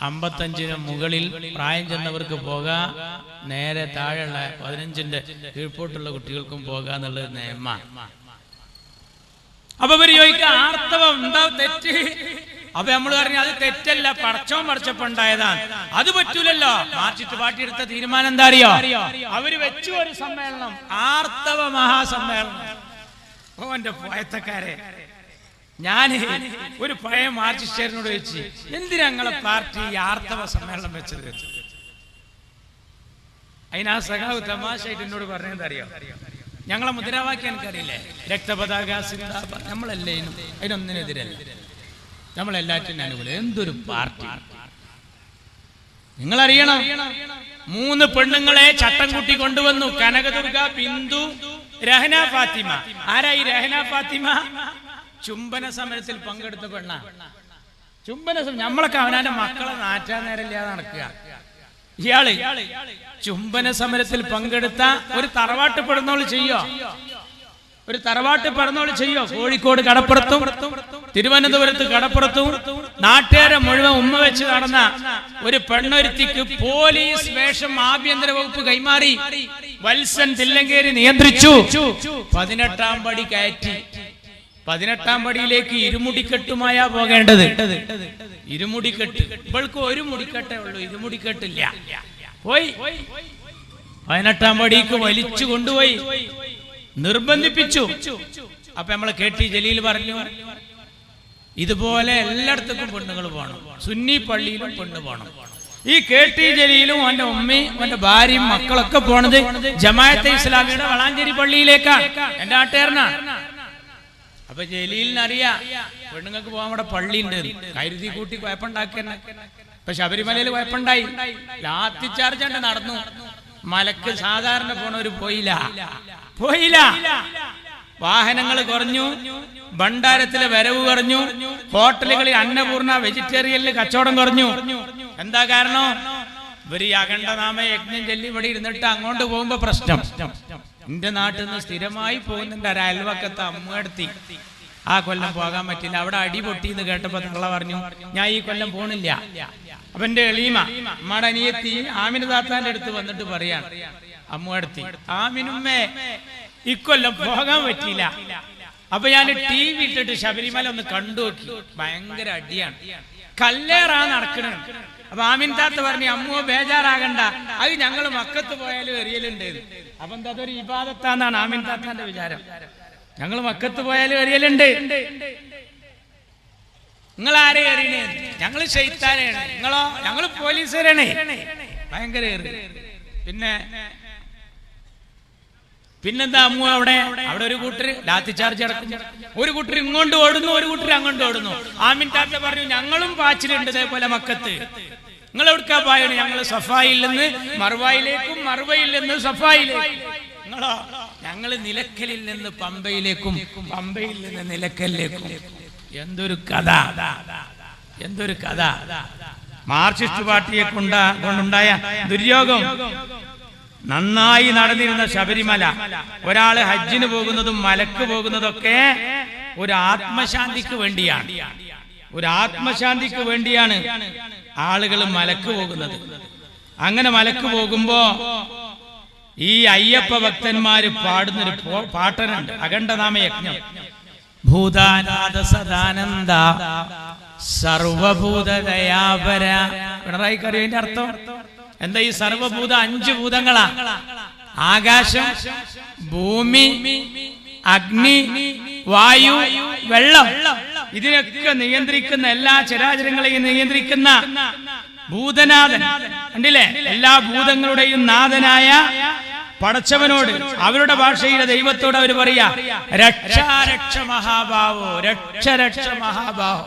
55ന് മുകളിൽ പ്രായം ചെന്നവർക്ക് പോകാം, നേരെ താഴെയുള്ള 15ന്റെ കീഴ്പോട്ടുള്ള കുട്ടികൾക്കും പോകാന്നുള്ളത് നിയമ. അപ്പൊ ഇവര് ചോദിക്കുക, ആർത്തവം എന്താ തെറ്റ്? അപ്പൊ നമ്മൾ പറഞ്ഞു, അത് തെറ്റല്ല, പടച്ചോൻ പഠിച്ചപ്പോണ്ടായതാണ്, അത് പറ്റൂലല്ലോ. മാർച്ചിട്ട് പാട്ടിയെടുത്ത തീരുമാനം എന്താ അറിയോ? അവര് വെച്ചു ഒരു സമ്മേളനം, ആർത്തവ മഹാസമ്മേളനം. ഓന്റെ പോയത്തക്കാരെ, ഞാന് ഒരു പഴയ മാർച്ചിസ്റ്റേറിനോട് ചോദിച്ചു, എന്തിനാ ഞങ്ങളെ പാർട്ടി ആർത്തവ സമ്മേളനം വെച്ചത്? അതിനാ സഖാവ് തമാശയായിട്ട് എന്നോട് പറഞ്ഞത് അറിയോ? ഞങ്ങളെ മുദ്രാവാക്യം എനിക്കറിയില്ലേ, രക്തപതാക സിന്ദാബാദ്. നമ്മളല്ലേ അതിനൊന്നിനെതിരല്ല, നമ്മളെല്ലാറ്റിനും അനുകൂലം. എന്തൊരു പാർട്ടി നിങ്ങളറിയണം. 3 പെണ്ണുങ്ങളെ ചട്ടം കൂട്ടി കൊണ്ടുവന്നു. കനകദുർഗ, ബിന്ദു, രഹന ഫാത്തിമ. ആരായി രഹന ഫാത്തിമ? ചുംബന സമരത്തിൽ പങ്കെടുത്ത പെണ്ണ. ചുംബന നമ്മളൊക്കെ അവനാന്റെ മക്കളെ നാറ്റാൻ നേരമില്ലാതെ നടക്കുക. ഇയാള് ചുംബന സമരത്തിൽ പങ്കെടുത്ത ഒരു തറവാട്ട് പെടുന്നോള് ചെയ്യോ? ഒരു തറവാട്ട് പെടുന്നോള് ചെയ്യോ? കോഴിക്കോട് കടപ്പുറത്തും തിരുവനന്തപുരത്ത് കടപ്പുറത്തും നാട്ടുകാരെ മുഴുവൻ ഉമ്മ വെച്ച് നടന്ന ഒരു പെണ്ണൊരുത്തിക്ക് പോലീസ് വേഷം ആഭ്യന്തര വകുപ്പ് കൈമാറി. വത്സൻ തില്ലങ്കേരി നിയന്ത്രിച്ചു. 18ാം പടി കയറ്റി. 18ാം പടിയിലേക്ക് ഇരുമുടിക്കെട്ടുമായാ പോകേണ്ടത്. ഇരുമുടിക്കെട്ട്. ഇവൾക്ക് ഒരു മുടിക്കെട്ടേ ഉള്ളൂ, ഇരുമുടിക്കെട്ടില്ല. പോയി 18ാം പടിക്ക് വലിച്ചു കൊണ്ടുപോയി നിർബന്ധിപ്പിച്ചു. അപ്പൊ നമ്മളെ KT ജലീൽ പറഞ്ഞു, ഇതുപോലെ എല്ലായിടത്തും പെണ്ണുങ്ങൾ പോകണം, സുന്നി പള്ളിയിലും പെണ്ണ് പോകണം. ഈ KT ജലീലും അവന്റെ ഉമ്മയും അവന്റെ ഭാര്യയും മക്കളൊക്കെ പോണത് ജമാഅത്തെ ഇസ്ലാമിയുടെ വളാഞ്ചേരി പള്ളിയിലേക്കാണ്. എന്റെ നാട്ടുകാരനാണ്. അപ്പൊ ജലീലിനറിയാം പെണ്ണുങ്ങൾക്ക് പോകാൻ അവിടെ പള്ളിയുണ്ട്, കരുതി കൂട്ടി കുഴപ്പമുണ്ടാക്കുന്ന. ഇപ്പൊ ശബരിമലയിൽ കുഴപ്പമുണ്ടായി, ലാത്തി ചാർജ് നടന്നു. മലക്ക് സാധാരണ പോണവര് പോയില്ല. വാഹനങ്ങൾ കുറഞ്ഞു, ഭണ്ഡാരത്തിലെ വരവ് കുറഞ്ഞു, ഹോട്ടലുകളിൽ അന്നപൂർണ വെജിറ്റേറിയനിൽ കച്ചവടം കുറഞ്ഞു. എന്താ കാരണം? ഇവര് ഈ അഖണ്ഡനാമ യജ്ഞം ചൊല്ലി ഇവിടെ ഇരുന്നിട്ട് അങ്ങോട്ട് പോകുമ്പോ പ്രശ്നം. എന്റെ നാട്ടിൽ നിന്ന് സ്ഥിരമായി പോകുന്നുണ്ട് ഒരു അയൽവക്കത്തെ അമ്മയെടുത്തി. ആ കൊല്ലം പോകാൻ പറ്റില്ല, അവിടെ അടി പൊട്ടിന്ന് കേട്ടപ്പോ തള്ള പറഞ്ഞു ഞാൻ ഈ കൊല്ലം പോണില്ല. അപ്പൊ എന്റെ എളീമ അമ്മയുടെ അനിയത്തി ആമിന താത്താന്റെ അടുത്ത് വന്നിട്ട് പറയാണ്, അമ്മയെടുത്തി ആമിനുമ്മേ ഇക്കൊല്ലം പോകാൻ പറ്റിയില്ല. അപ്പൊ ഞാൻ TV ഇട്ടിട്ട് ശബരിമല ഒന്ന് കണ്ടു നോക്കി, ഭയങ്കര അടിയാണ്, കല്ലേറാ നടക്കണ. അപ്പൊ ആമിൻ താത്ത പറഞ്ഞു അമ്മോ ബേജാറാകണ്ട, അത് ഞങ്ങള് മക്കത്ത് പോയാലും എറിയലുണ്ട്. അപ്പൊ എന്താ അതൊരു ഇബാദത്താന്നാണ് ആമിൻ താത്താന്റെ വിചാരം. ഞങ്ങള് മക്കത്ത് പോയാലും എറിയലുണ്ട്. നിങ്ങൾ ആരെ എറിയണേ? ഞങ്ങള് ശൈത്താനാണ്. നിങ്ങളോ? ഞങ്ങള് പോലീസുകാരാണ്. ഭയങ്കര പിന്നെന്താ അമ്മു അവിടെ ഒരു കൂട്ടര് ലാത്തി ചാർജ് അടക്കുന്നു, ഒരു കൂട്ടർ ഇങ്ങോട്ട് ഓടുന്നു, ഒരു കൂട്ടർ അങ്ങോട്ട് ഓടുന്നു. ആമിൻ താത്ത പറഞ്ഞു ഞങ്ങളും പാച്ചിലുണ്ട് ഇതേപോലെ മക്കത്ത്. നിങ്ങൾ എവിടുക്കാ പായാണ്? ഞങ്ങള് സഫായിൽ നിന്ന് മർവായിലേക്കും, മർവയിൽ നിന്ന് സഫായിലേക്കും. നിങ്ങളോ? ഞങ്ങള് നിലക്കലിൽ നിന്ന് പമ്പയിലേക്കും, പമ്പയിൽ നിന്ന് നിലക്കലിലേക്കും. എന്തൊരു കഥ! മാർക്സിസ്റ്റ് പാർട്ടിയെ കൊണ്ടുണ്ടായ ദുര്യോഗം. നന്നായി നടന്നിരുന്ന ശബരിമല, ഒരാള് ഹജ്ജിന് പോകുന്നതും മലക്ക് പോകുന്നതൊക്കെ ഒരു ആത്മശാന്തിക്ക് വേണ്ടിയാണ് ആളുകൾ മലക്ക് പോകുന്നത്. അങ്ങനെ മലക്ക് പോകുമ്പോ ഈ അയ്യപ്പ ഭക്തന്മാര് പാടുന്നൊരു പാട്ടനുണ്ട്, അഖണ്ഡനാമ യജ്ഞം. ഭൂതാനാഥ സദാനന്ദ സർവഭൂതദയാപര. പിണറായി കറിയുടെ അർത്ഥം എന്താ? ഈ സർവഭൂത 5 ഭൂതങ്ങളാ: ആകാശം, ഭൂമി, അഗ്നി, വായു, വെള്ളം. ഇതിനൊക്കെ നിയന്ത്രിക്കുന്ന, എല്ലാ ചരാചരങ്ങളെയും നിയന്ത്രിക്കുന്ന ഭൂതനാഥൻ കണ്ടില്ലേ? എല്ലാ ഭൂതങ്ങളുടെയും നാഥനായ പടച്ചവനോട്, അവരുടെ ഭാഷയിലെ ദൈവത്തോട് അവർ പറയാ രക്ഷ മഹാഭാവോ, രക്ഷ മഹാഭാവോ.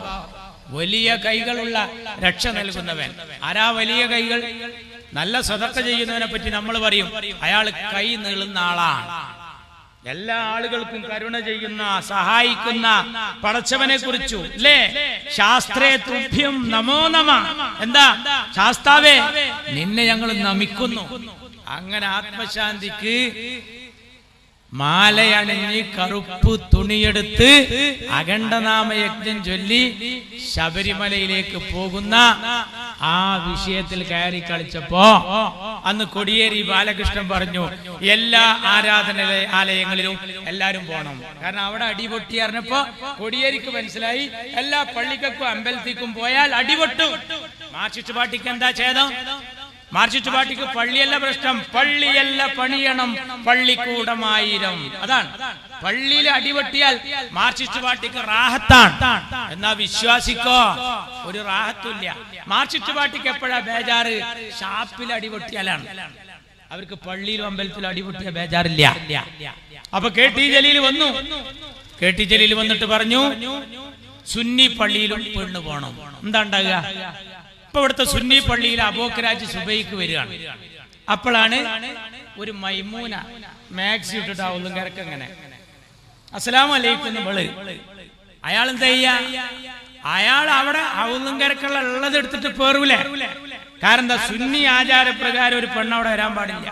വലിയ കൈകളുള്ള രക്ഷ നൽകുന്നവൻ. ആരാ വലിയ കൈകൾ? നല്ല സദഖ ചെയ്യുന്നവനെ പറ്റി നമ്മൾ പറയും അയാൾ കൈ നീളുന്ന ആളാണ്. എല്ലാ ആളുകൾക്കും കരുണ ചെയ്യുന്ന, സഹായിക്കുന്ന പടച്ചവനെ കുറിച്ചു അല്ലേ? ശാസ്ത്രേ തുഭ്യം നമോ നമ. എന്താ? ശാസ്താവേ നിന്നെ ഞങ്ങൾ നമിക്കുന്നു. അങ്ങനെ ആത്മശാന്തിക്ക് മാലയണിഞ്ഞ് കറുപ്പ് തുണിയെടുത്ത് അഖണ്ഡനാമ യജ്ഞം ചൊല്ലി ശബരിമലയിലേക്ക് പോകുന്ന ആ വിഷയത്തിൽ കയറി കളിച്ചപ്പോ അന്ന് കോടിയേരി ബാലകൃഷ്ണൻ പറഞ്ഞു എല്ലാ ആരാധനാലയങ്ങളിലും എല്ലാരും പോണം. കാരണം അവിടെ അടിപൊട്ടി അറിഞ്ഞപ്പോ കോടിയേരിക്ക് മനസ്സിലായി എല്ലാ പള്ളിക്കും അമ്പലത്തിക്കും പോയാൽ അടിപൊട്ടും. മാർക്സിസ്റ്റ് പാർട്ടിക്ക് എന്താ ഛേദം? മാർക്സിസ്റ്റ് പാർട്ടിക്ക് പള്ളിയല്ല പ്രശ്നം, പള്ളിയല്ല പണിയണം, പള്ളിക്കൂടമായിരം. അതാണ്. പള്ളിയിൽ അടിപൊട്ടിയാൽ മാർക്സിസ്റ്റ് പാർട്ടിക്ക് റാഹത്താണ്. എന്നാ വിശ്വാസിക്കോ ഒരു റാഹത്തുമില്ല. മാർക്സിസ്റ്റ് പാർട്ടിക്ക് എപ്പോഴാ ബേജാറ്? ഷാപ്പിൽ അടിപൊട്ടിയാലാണ്. അവർക്ക് പള്ളിയിലും അമ്പലത്തിലും അടിപൊട്ടിയ ബേജാറില്ല. അപ്പൊ KT ജലീൽ വന്നു. KT ജലീൽ വന്നിട്ട് പറഞ്ഞു സുന്നി പള്ളിയിലും പെണ്ണ് പോണം. എന്താ ഉണ്ടാകുക? ഇപ്പൊ ഇവിടുത്തെ സുന്നി പള്ളിയിൽ അബോക്കരാജ് സുബൈക്ക് വരികയാണ്. അപ്പോഴാണ് ഒരു മൈമൂന മാക്സി ഇട്ടിട്ട് ആവുന്നു കിടക്കങ്ങനെ അസ്സലാമു അലൈക്കും എന്ന് വിളി. അയാൾ എന്താ ചെയ്യാ? അയാൾ അവിടെ ഔന്നും കിടക്കുള്ള ഉള്ളത് എടുത്തിട്ട് പേറൂലേ? കാരണം എന്താ? സുന്നി ആചാരപ്രകാരം ഒരു പെണ്ണവിടെ വരാൻ പാടില്ല.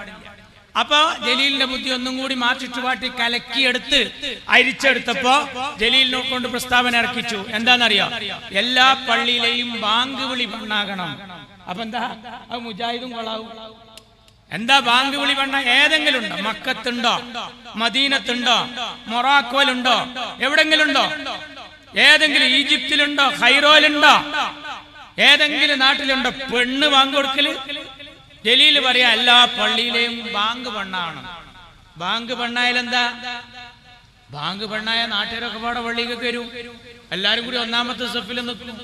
അപ്പൊ ജലീലിന്റെ ബുദ്ധി ഒന്നും കൂടി മാർക്സിസ്റ്റ് പാർട്ടി കലക്കിയെടുത്ത് അരിച്ചെടുത്തപ്പോ ജലീലിനെ കൊണ്ട് പ്രസ്താവന ഇറക്കിച്ചു. എന്താണെന്നറിയോ? എല്ലാ പള്ളിയിലെയും ബാങ്ക് വിളി പെണ്ണാകണം. അപ്പൊ എന്താ? അത് മുജാഹിദും കൊള്ളാവും. എന്താ ബാങ്ക് വിളി പെണ്ണ? ഏതെങ്കിലും ഉണ്ടോ? മക്കത്തുണ്ടോ? മദീനത്തുണ്ടോ? മൊറാക്കോയിലുണ്ടോ? എവിടെങ്കിലും ഉണ്ടോ? ഏതെങ്കിലും ഈജിപ്തിലുണ്ടോ? ഖൈറോയിലുണ്ടോ? ഏതെങ്കിലും നാട്ടിലുണ്ടോ പെണ്ണ് ബാങ്ക് കൊടുക്കല്? ജലീൽ പറയാ എല്ലാ പള്ളിയിലെയും ബാങ്ക് പെണ്ണാണ്. ബാങ്ക് പെണ്ണായാലെന്താ? ബാങ്ക് പെണ്ണായ നാട്ടുകാരൊക്കെ പാടെ പള്ളിയിലേക്ക് വരും. എല്ലാരും കൂടി ഒന്നാമത്തെ സഫിൽ നിൽക്കും.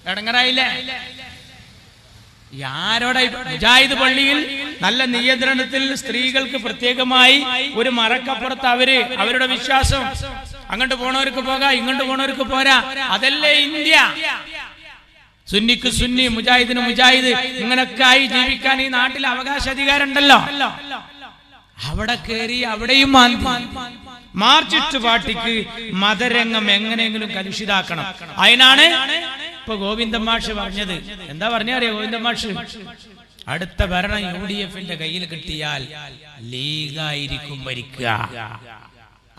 ഇടങ്ങറായില്ലേ? ആരോടെ? മുജാഹിദ് പള്ളിയിൽ നല്ല നിയന്ത്രണത്തിൽ സ്ത്രീകൾക്ക് പ്രത്യേകമായി ഒരു മറക്കപ്പുറത്ത് അവരുടെ വിശ്വാസം അങ്ങോട്ട് പോണവർക്ക് പോകാം, ഇങ്ങോട്ട് പോണവർക്ക് പോരാ. അതല്ലേ ഇന്ത്യ. സുന്നിക്ക് സുന്നി, മുജാഹിദിന് മുജാഹിദ്, ഇങ്ങനൊക്കെ ആയി ജീവിക്കാൻ ഈ നാട്ടിൽ അവകാശാധികാരം ഉണ്ടല്ലോ. അവിടെ കയറി അവിടെയും മാർച്ചിസ്റ്റ് പാർട്ടിക്ക് മതരംഗം എങ്ങനെയെങ്കിലും കലുഷിതാക്കണം. അതിനാണ് ഇപ്പൊ ഗോവിന്ദൻ മാഷ് പറഞ്ഞത്. എന്താ പറഞ്ഞറിയോ ഗോവിന്ദൻ മാഷ്? അടുത്ത ഭരണം UDF-ന്റെ കയ്യിൽ കിട്ടിയാൽ ലീഗായിരിക്കും ഭരിക്കുക.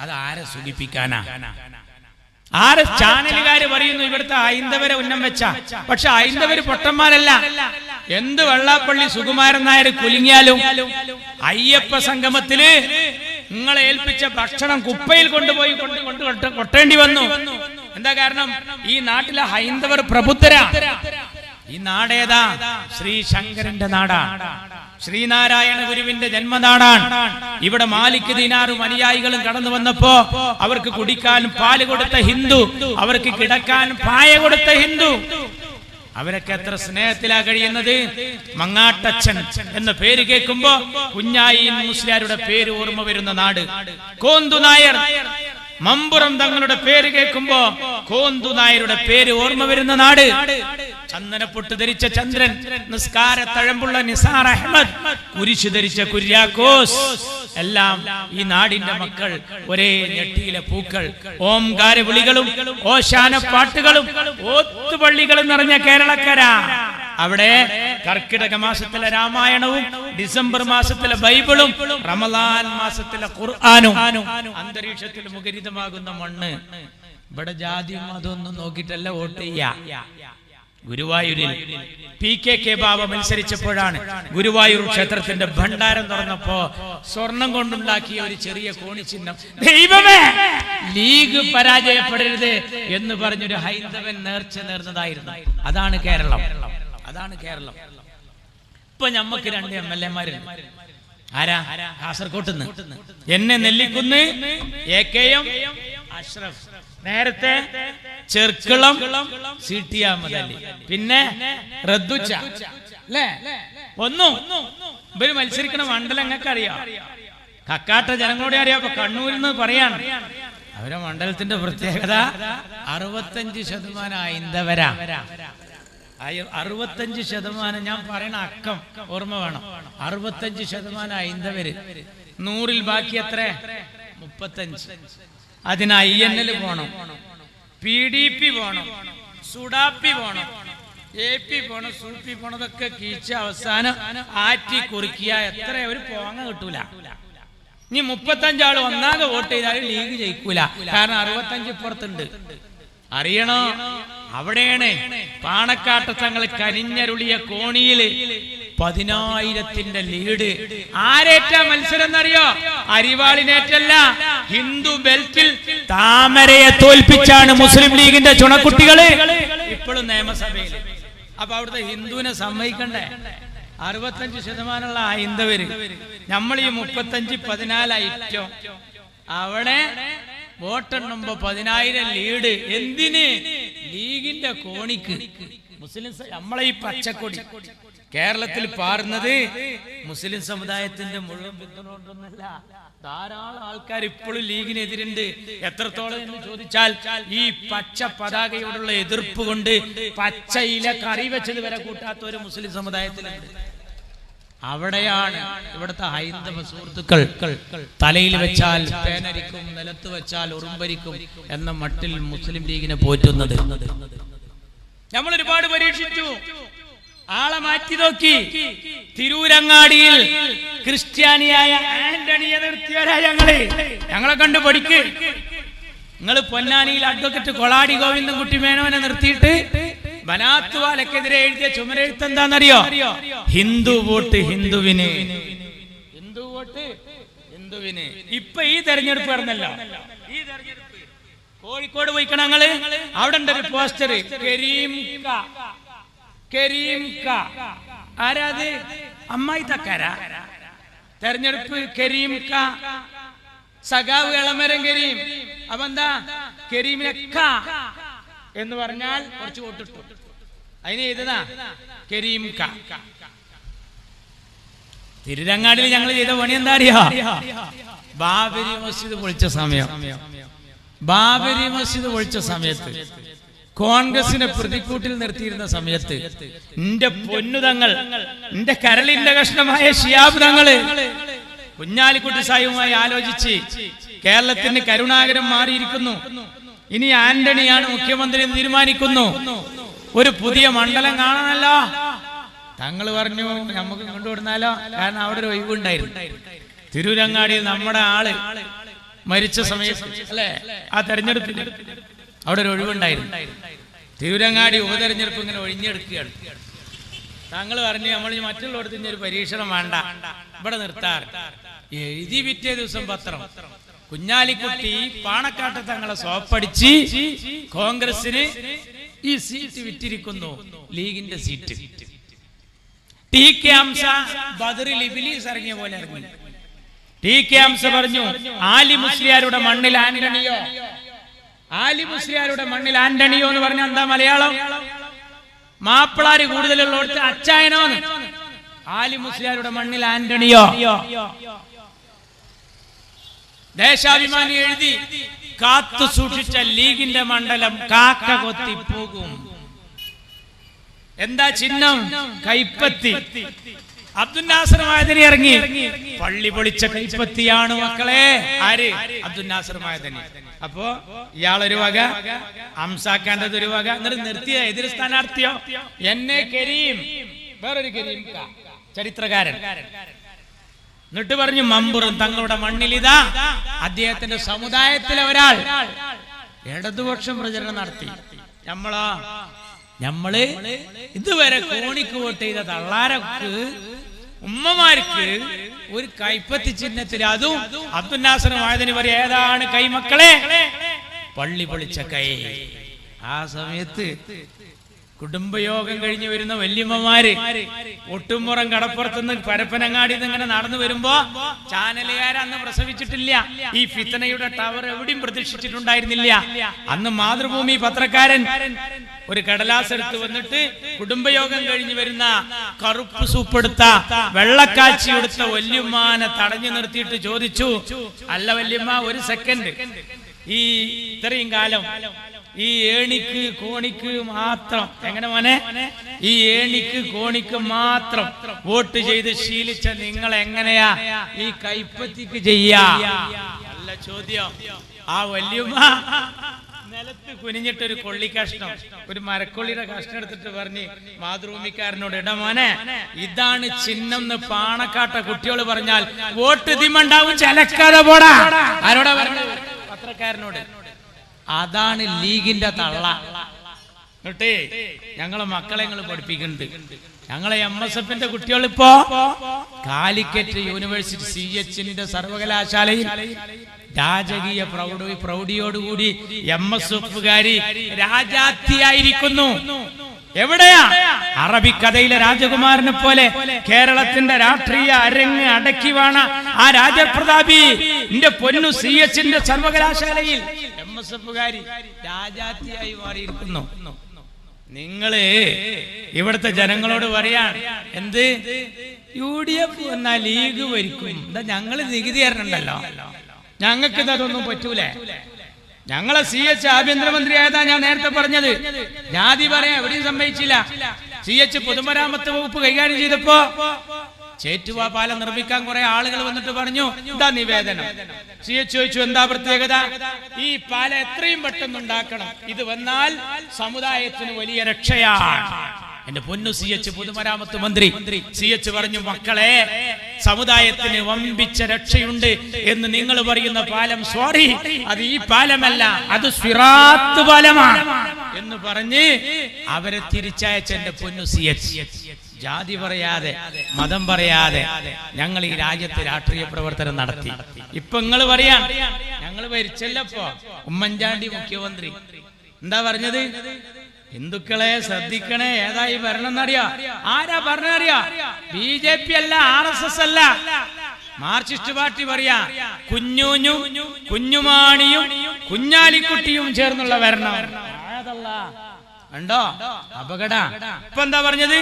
അത് ആരെ സൂചിപ്പിക്കാനാ? ആര് ചാനലുകാര് പറയുന്നു ഇവിടുത്തെ ഹൈന്ദവരെ ഉന്നം വെച്ച. പക്ഷെ ഹൈന്ദവര് പൊട്ടന്മാരല്ല. എന്ത് വെള്ളാപ്പള്ളി സുകുമാരൻ നായർ കുലുങ്ങിയാലും അയ്യപ്പ സംഗമത്തില് നിങ്ങളെ ഏൽപ്പിച്ച ഭക്ഷണം കുപ്പയിൽ കൊണ്ടുപോയി കൊട്ടേണ്ടി വന്നു. എന്താ കാരണം? ഈ നാട്ടിലെ ഹൈന്ദവർ പ്രബുദ്ധരാ. ഈ നാടേതാ? ശ്രീശങ്കരന്റെ നാടാണ്, ശ്രീനാരായണ ഗുരുവിന്റെ ജന്മനാടാണ്. ഇവിടെ മാലിക് ദീനാറും അനുയായികളും കടന്നു വന്നപ്പോ അവർക്ക് കുടിക്കാൻ പാല് കൊടുത്ത ഹിന്ദു, അവർക്ക് കിടക്കാൻ പായ കൊടുത്ത ഹിന്ദു. അവരൊക്കെ എത്ര സ്നേഹത്തിലാ കഴിയുന്നത്. മങ്ങാട്ടച്ഛൻ എന്ന പേര് കേൾക്കുമ്പോ കുഞ്ഞായി മുസ്ലിയാരുടെ പേര് ഓർമ്മ വരുന്ന നാട്. കോന്തു നായർ, മമ്പുറം തങ്ങളുടെ പേര് കേൾക്കുമ്പോ കോന്തു നായരുടെ പേര് ഓർമ്മ വരുന്ന നാട്. ചന്ദനപ്പൊട്ട് ധരിച്ച ചന്ദ്രൻ, നിസ്കാര തഴമ്പുള്ള നിസാർ അഹമ്മദ്, കുരിശു ധരിച്ച കുര്യാക്കോസ്, എല്ലാം ഈ നാടിന്റെ മക്കൾ. ഒരേ ഞെട്ടിയിലെ പൂക്കൾ. ഓംകാര വിളികളും ഓശാന പാട്ടുകളും ഓത്തുപള്ളികളും നിറഞ്ഞ കേരളക്കര. അവിടെ കർക്കിടക മാസത്തിലെ രാമായണവും ഡിസംബർ മാസത്തിലെ ബൈബിളും റമദാൻ മാസത്തിലെ ഖുർആനും അന്തരീക്ഷത്തിൽ മുഖരിതമാകുന്ന മണ്ണ്. ഇവിടെ ജാതിയും അതൊന്നും നോക്കിയിട്ടല്ല വോട്ട് ചെയ്യാ. ഗുരുവായൂരിൽ PKK ബാബ മത്സരിച്ചപ്പോഴാണ് ഗുരുവായൂർ ക്ഷേത്രത്തിന്റെ ഭണ്ഡാരം തുറന്നപ്പോ സ്വർണം കൊണ്ടുണ്ടാക്കിയ ഒരു ചെറിയ കോണിച്ചിഹ്നം, ദൈവമേ ലീഗ് പരാജയപ്പെടരുത് എന്ന് പറഞ്ഞൊരു ഹൈന്ദവൻ നേർന്നതായിരുന്നു. അതാണ് കേരളം. അതാണ് കേരളം. ഇപ്പൊ ഞമ്മക്ക് 2 MLA-മാരുണ്ട്. ആരാ? കാസർകോട്ടുന്ന് എന്നെ നെല്ലിക്കുന്ന് AKM അഷ്റഫ്, നേരത്തെ ചെർക്കളം CT അഹമ്മദ് അലി, പിന്നെ റദ്ദുച്ച അല്ലേ? ഒന്നും ഇവര് മത്സരിക്കണ മണ്ഡലം ഞങ്ങൾക്ക് അറിയാം. കക്കാട്ട ജനങ്ങളോടെ അറിയാം. അപ്പൊ കണ്ണൂരിൽ നിന്ന് പറയാണ് അവരെ മണ്ഡലത്തിന്റെ പ്രത്യേകത 65% ഹൈന്ദവരാ. 65%. ഞാൻ പറയണ അക്കം ഓർമ്മ വേണം. 65% ഹൈന്ദവര്. 100-ൽ ബാക്കി എത്ര? 35. അതിന് INL പോണം, PDP പോണം, സുഡാപ്പി പോണം, AP പോണം, സൂപ്പി പോണതൊക്കെ കീച്ച അവസാനം ആറ്റി കുറിക്കിയ എത്ര ഒരു പോങ്ങ കിട്ടൂല. ഇനി 35 ആള് ഒന്നാകെ വോട്ട് ചെയ്താലും ലീഗ് ജയിക്കൂല. കാരണം 65 ഇപ്പുറത്തുണ്ട്. അറിയണോ? അവിടെയാണ് പാണക്കാട്ട് തങ്ങൾ കരിഞ്ഞരുളിയ കോണിയില് 10,000-ന്റെ ലീഡ്. ആരേറ്റ മത്സരം എന്നറിയോ? അരിവാളിനേറ്റല്ല, ഹിന്ദു ബെൽറ്റിൽ താമരയെ തോൽപ്പിച്ചാണ് മുസ്ലിം ലീഗിന്റെ ചുണക്കുട്ടികള് ഇപ്പോഴും നിയമസഭയിൽ. അപ്പൊ അവിടുത്തെ ഹിന്ദുവിനെ സമ്മതിക്കണ്ടേ? 65% ഹൈന്ദവര്. നമ്മൾ ഈ 35-14 അവിടെ വോട്ടെണ്ണുമ്പോ 10,000 ലീഡ്. എന്തിന്? ലീഗിന്റെ കോണിക്ക്. മുസ്ലിം നമ്മളെ ഈ പച്ചക്കൊടി കേരളത്തിൽ പാറുന്നത് മുസ്ലിം സമുദായത്തിന്റെ മുഴുവൻ പിന്തുണ കൊണ്ടൊന്നല്ല. ധാരാളം ആൾക്കാർ ഇപ്പോഴും ലീഗിനെതിരുണ്ട്. എത്രത്തോളം എന്ന് ചോദിച്ചാൽ ഈ പച്ച പതാകയോടുള്ള എതിർപ്പ് കൊണ്ട് പച്ച ഇല കറി വെച്ചത് വരെ കൂട്ടാത്ത ഒരു മുസ്ലിം സമുദായത്തിലുണ്ട്. അവിടെയാണ് ഇവിടുത്തെ ഹൈന്ദവ സുഹൃത്തുക്കൾ തലയിൽ വെച്ചാൽ പേനരിക്കും, നിലത്ത് വെച്ചാൽ ഉറുമ്പരിക്കും എന്ന മട്ടിൽ മുസ്ലിം ലീഗിനെ പോറ്റുന്നത്. നമ്മൾ ഒരുപാട് പരീക്ഷിച്ചു, ആളെ മാറ്റി നോക്കി. തിരൂരങ്ങാടിയിൽ ക്രിസ്ത്യാനിയായ ആന്റണിയെ നിർത്തിയവരാ ഞങ്ങളെ കണ്ടു പഠിക്ക്. നിങ്ങൾ പൊന്നാനിയിൽ അഡ്വക്കേറ്റ് കൊളാടി ഗോവിന്ദൻകുട്ടി മേനോനെ നിർത്തിയിട്ട് ബനാത്തുവാലക്കെതിരെ എഴുതിയ ചുമരെഴുത്ത് എന്താണെന്നറിയോ? ഹിന്ദു വോട്ട് ഹിന്ദുവിന്, ഹിന്ദു വോട്ട് ഹിന്ദുവിന്. ഇപ്പൊ ഈ തെരഞ്ഞെടുപ്പ് നടന്നല്ലോ, ഈ തെരഞ്ഞെടുപ്പ് കോഴിക്കോട് പോയിക്കണ ഞങ്ങള്. അവിടെ ഉണ്ട് ഒരു പോസ്റ്റർ, കരീം ക. ആരാത്? അമ്മായി തക്കാര. തെരഞ്ഞെടുപ്പ് കരീം ക, സഖാവ് എളമരം കരീം. അപ്പൊ എന്താ? കരീമിനെ ക എന്ന് പറഞ്ഞാൽ കുറച്ച് വോട്ടിട്ടു. അതിന് എഴുതുതാ കരീം ക. തിരുരങ്ങാടിൽ ഞങ്ങൾ ചെയ്ത പണി എന്താ അറിയാ? ബാബരി മസ്ജിദ് പൊളിച്ച സമയം ബാബരി മസ്ജിദ് ഒഴിച്ച സമയത്ത്, കോൺഗ്രസിനെ പ്രതിക്കൂട്ടിൽ നിർത്തിയിരുന്ന സമയത്ത് എന്റെ പൊന്നുതങ്ങൾ, എന്റെ കരളിന്റെ കഷ്ണമായ ശിഹാബ് തങ്ങള് കുഞ്ഞാലിക്കുട്ടി സാഹിബുമായി ആലോചിച്ച് കേരളത്തിന് കരുണാകരൻ മാറിയിരിക്കുന്നു, ഇനി ആന്റണിയാണ് മുഖ്യമന്ത്രി എന്ന് തീരുമാനിക്കുന്നു, ഒരു പുതിയ മണ്ഡലം കാണണമല്ലോ. തങ്ങൾ പറഞ്ഞു നമുക്ക് കൊണ്ടുവിടുന്നാലോ, കാരണം അവിടെ ഒരു ഒഴിവുണ്ടായിരുന്നു. തിരൂരങ്ങാടിയിൽ നമ്മുടെ ആള് മരിച്ച സമയത്ത് അല്ലെ, ആ തെരഞ്ഞെടുപ്പിൽ അവിടെ ഒരു ഒഴിവുണ്ടായിരുന്നു. തിരൂരങ്ങാടി ഉപതെരഞ്ഞെടുപ്പ് ഇങ്ങനെ ഒഴിഞ്ഞെടുക്കുകയാണ്. താങ്കൾ പറഞ്ഞു നമ്മൾ മറ്റുള്ളവർക്ക് ഇനി ഒരു പരീക്ഷണം വേണ്ട, ഇവിടെ നിർത്താറ്. എഴുതി പിറ്റേ ദിവസം പത്രം, കുഞ്ഞാലിക്കുട്ടി പാണക്കാട്ട് തങ്ങളെ സോപ്പടിച്ച് കോൺഗ്രസിന് ഈ സീറ്റ് വിറ്റിരിക്കുന്നു, ലീഗിന്റെ സീറ്റ്. ടി കെ ഹംസ ബദറിൽ ഇബ്ലീസ് ഇറങ്ങിയ പോലെ ഇറങ്ങി. ടി കെ ഹംസ പറഞ്ഞു ആലി മുസ്ലിയാരുടെ മണ്ണിൽ ആന്റണിയോ, ആലി മുസ്ലിയാരുടെ മണ്ണിൽ ആന്റണിയോ എന്ന് പറഞ്ഞ എന്താ മലയാളം? മാപ്പിളാര് കൂടുതലുള്ളവർക്ക് അച്ചായനോന്ന്. ആലി മുസ്ലിയാരുടെ മണ്ണിൽ ആന്റണിയോ. ദേശാഭിമാനി എഴുതി കാത്തു സൂക്ഷിച്ച ലീഗിന്റെ മണ്ഡലം കാക്ക കൊത്തി പോകും. എന്താ ചിഹ്നം? കൈപ്പത്തി. അബ്ദുൽ നാസർ മഅദനി ഇറങ്ങി, പള്ളി പൊളിച്ച കൈപ്പത്തിയാണ് മക്കളെ. ആര്? അബ്ദുൽ നാസർ മഅദനി. അപ്പോ ഇയാളൊരു വക, ഹംസാക്കാന്റെ ഒരു വക. നിർത്തിയ എതിർ സ്ഥാനാർത്ഥിയോ എന്നെ കരീം, വേറൊരു കരീം ചരിത്രകാരൻ. എന്നിട്ട് പറഞ്ഞു മമ്പുറം തങ്ങളുടെ മണ്ണിലിതാ അദ്ദേഹത്തിന്റെ സമുദായത്തിലെ ഒരാൾ ഇടതുപക്ഷം പ്രചരണം നടത്തി. നമ്മള് ഇതുവരെ കോണിക്ക് വോട്ട് ചെയ്ത തള്ളാരക്ക് ഉമ്മമാർക്ക് ഒരു കൈപ്പത്തി ചിഹ്നത്തിൽ, അതും അബ്ദുൽ നാസർ മഅദനി പറയാ ഏതാണ് കൈ മക്കളെ? പള്ളി പൊളിച്ച കൈ. ആ സമയത്ത് കുടുംബയോഗം കഴിഞ്ഞ് വരുന്ന വല്യമ്മമാര് ഒട്ടുംപുറം കടപ്പുറത്തുനിന്ന് പരപ്പനങ്ങാടി ഇങ്ങനെ നടന്നു വരുമ്പോ ചാനലുകാർ അന്ന് പ്രസവിച്ചിട്ടില്ല, ഈ ഫിത്തനയുടെ ടവർ എവിടെയും പ്രതീക്ഷിച്ചിട്ടുണ്ടായിരുന്നില്ല. അന്ന് മാതൃഭൂമി പത്രക്കാരൻ ഒരു കടലാസ് എടുത്ത് വന്നിട്ട് കുടുംബയോഗം കഴിഞ്ഞ് വരുന്ന കറുപ്പ് സൂപ്പെടുത്ത വെള്ളക്കാച്ചി എടുത്ത വല്യമ്മാനെ തടഞ്ഞു നിർത്തിയിട്ട് ചോദിച്ചു, അല്ല വല്യമ്മ ഒരു സെക്കൻഡ്, ഈ ഇത്രയും കാലം ഈ ഏണിക്ക് കോണിക്ക് മാത്രം, എങ്ങനെ മോനെ, ഈ ഏണിക്ക് കോണിക്ക് മാത്രം വോട്ട് ചെയ്ത് ശീലിച്ച നിങ്ങൾ എങ്ങനെയാ ഈ കൈപ്പത്തിക്ക് ചെയ്യാ? നല്ല ചോദ്യം. ആ വല്യമ്മ നിലത്ത് കുനിഞ്ഞിട്ടൊരു കൊള്ളി കഷ്ണം, ഒരു മരക്കൊള്ളിയുടെ കഷ്ണം എടുത്തിട്ട് പറഞ്ഞ് മാതൃഭൂമിക്കാരനോട്, ഇടമോനെ ഇതാണ് ചിഹ്നം എന്ന് പാണക്കാട്ട കുട്ടികൾ പറഞ്ഞാൽ വോട്ട് ദിമുണ്ടാവും, ചലക്കാതെ പോടാ. ആരോടാ പറഞ്ഞത്? പത്രക്കാരനോട്. അതാണ് ലീഗിന്റെ തള്ള. എന്നിട്ടേ ഞങ്ങളെ മക്കളെ ഞങ്ങൾ പഠിപ്പിക്കുന്നുണ്ട്. ഞങ്ങളെ MSFന്റെ കുട്ടികൾ ഇപ്പോ കാലിക്കറ്റ് യൂണിവേഴ്സിറ്റി CHന്റെ സർവകലാശാലയിൽ രാജകീയ പ്രൗഢിയോടുകൂടി MSFകാരി രാജാത്തിയായിരിക്കുന്നു. എവിടെയാ? അറബിക്കഥയിലെ രാജകുമാരനെ പോലെ കേരളത്തിന്റെ രാഷ്ട്രീയ അരങ്ങ് അടക്കി വാണ ആ രാജപ്രതാപി എന്റെ പൊന്നു CHന്റെ സർവകലാശാലയിൽ MSFകാരി രാജാത്തിയായി മാറിയിരിക്കുന്നു. നിങ്ങള് ഇവിടുത്തെ ജനങ്ങളോട് പറയാൻ എന്ത്? UDF എന്നാ ലീഗ് ഭരിക്കും. എന്താ ഞങ്ങള് നികുതി തരണുണ്ടല്ലോ, ഞങ്ങൾക്ക് ഇതൊന്നും പറ്റൂലേ? ഞങ്ങളെ CH ആഭ്യന്തരമന്ത്രി ആയതാ ഞാൻ നേരത്തെ പറഞ്ഞത്. ജാതി പറയാൻ എവിടെയും സംഭവിച്ചില്ല. CH പൊതുമരാമത്ത് വകുപ്പ് കൈകാര്യം ചെയ്തപ്പോ ചേറ്റുവ പാലം നിർമ്മിക്കാൻ കുറെ ആളുകൾ വന്നിട്ട് പറഞ്ഞു എന്താ നിവേദനം. CH ചോദിച്ചു എന്താ പ്രത്യേകത? ഈ പാലം എത്രയും പെട്ടെന്ന് ഉണ്ടാക്കണം, ഇത് വന്നാൽ സമുദായത്തിന് വലിയ രക്ഷയാണ്. എന്റെ പൊന്നു CH പൊതുമരാമത്ത് മന്ത്രി CH പറഞ്ഞു, മക്കളെ സമുദായത്തിന് വമ്പിച്ച രക്ഷയുണ്ട് എന്ന് നിങ്ങൾ പറയുന്ന പാലം, സോറി അത് ഈ പാലമല്ല, അത് സിറാത്ത് പാലമാണ് എന്ന് പറഞ്ഞ് അവരെ തിരിച്ചയച്ച എന്റെ പൊന്നു CH. ജാതി പറയാതെ മതം പറയാതെ ഞങ്ങൾ ഈ രാജ്യത്ത് രാഷ്ട്രീയ പ്രവർത്തനം നടത്തി. ഇപ്പൊ നിങ്ങൾ പറയാ ഞങ്ങൾ ഭരിച്ചല്ലപ്പോ ഉമ്മൻചാണ്ടി മുഖ്യമന്ത്രി എന്താ പറഞ്ഞത്? ഹിന്ദുക്കളെ ശ്രദ്ധിക്കണേ, ഏതായി ഭരണം എന്നറിയാ? ആരാ ഭരണറിയാ? BJP അല്ല, RSS അല്ല, മാർക്സിസ്റ്റ് പാർട്ടി പറയാ. കുഞ്ഞൂഞ്ഞും കുഞ്ഞുമാണിയും കുഞ്ഞാലിക്കുട്ടിയും ചേർന്നുള്ള ഭരണം. ഉണ്ടോ? അപകട. ഇപ്പൊ എന്താ പറഞ്ഞത്?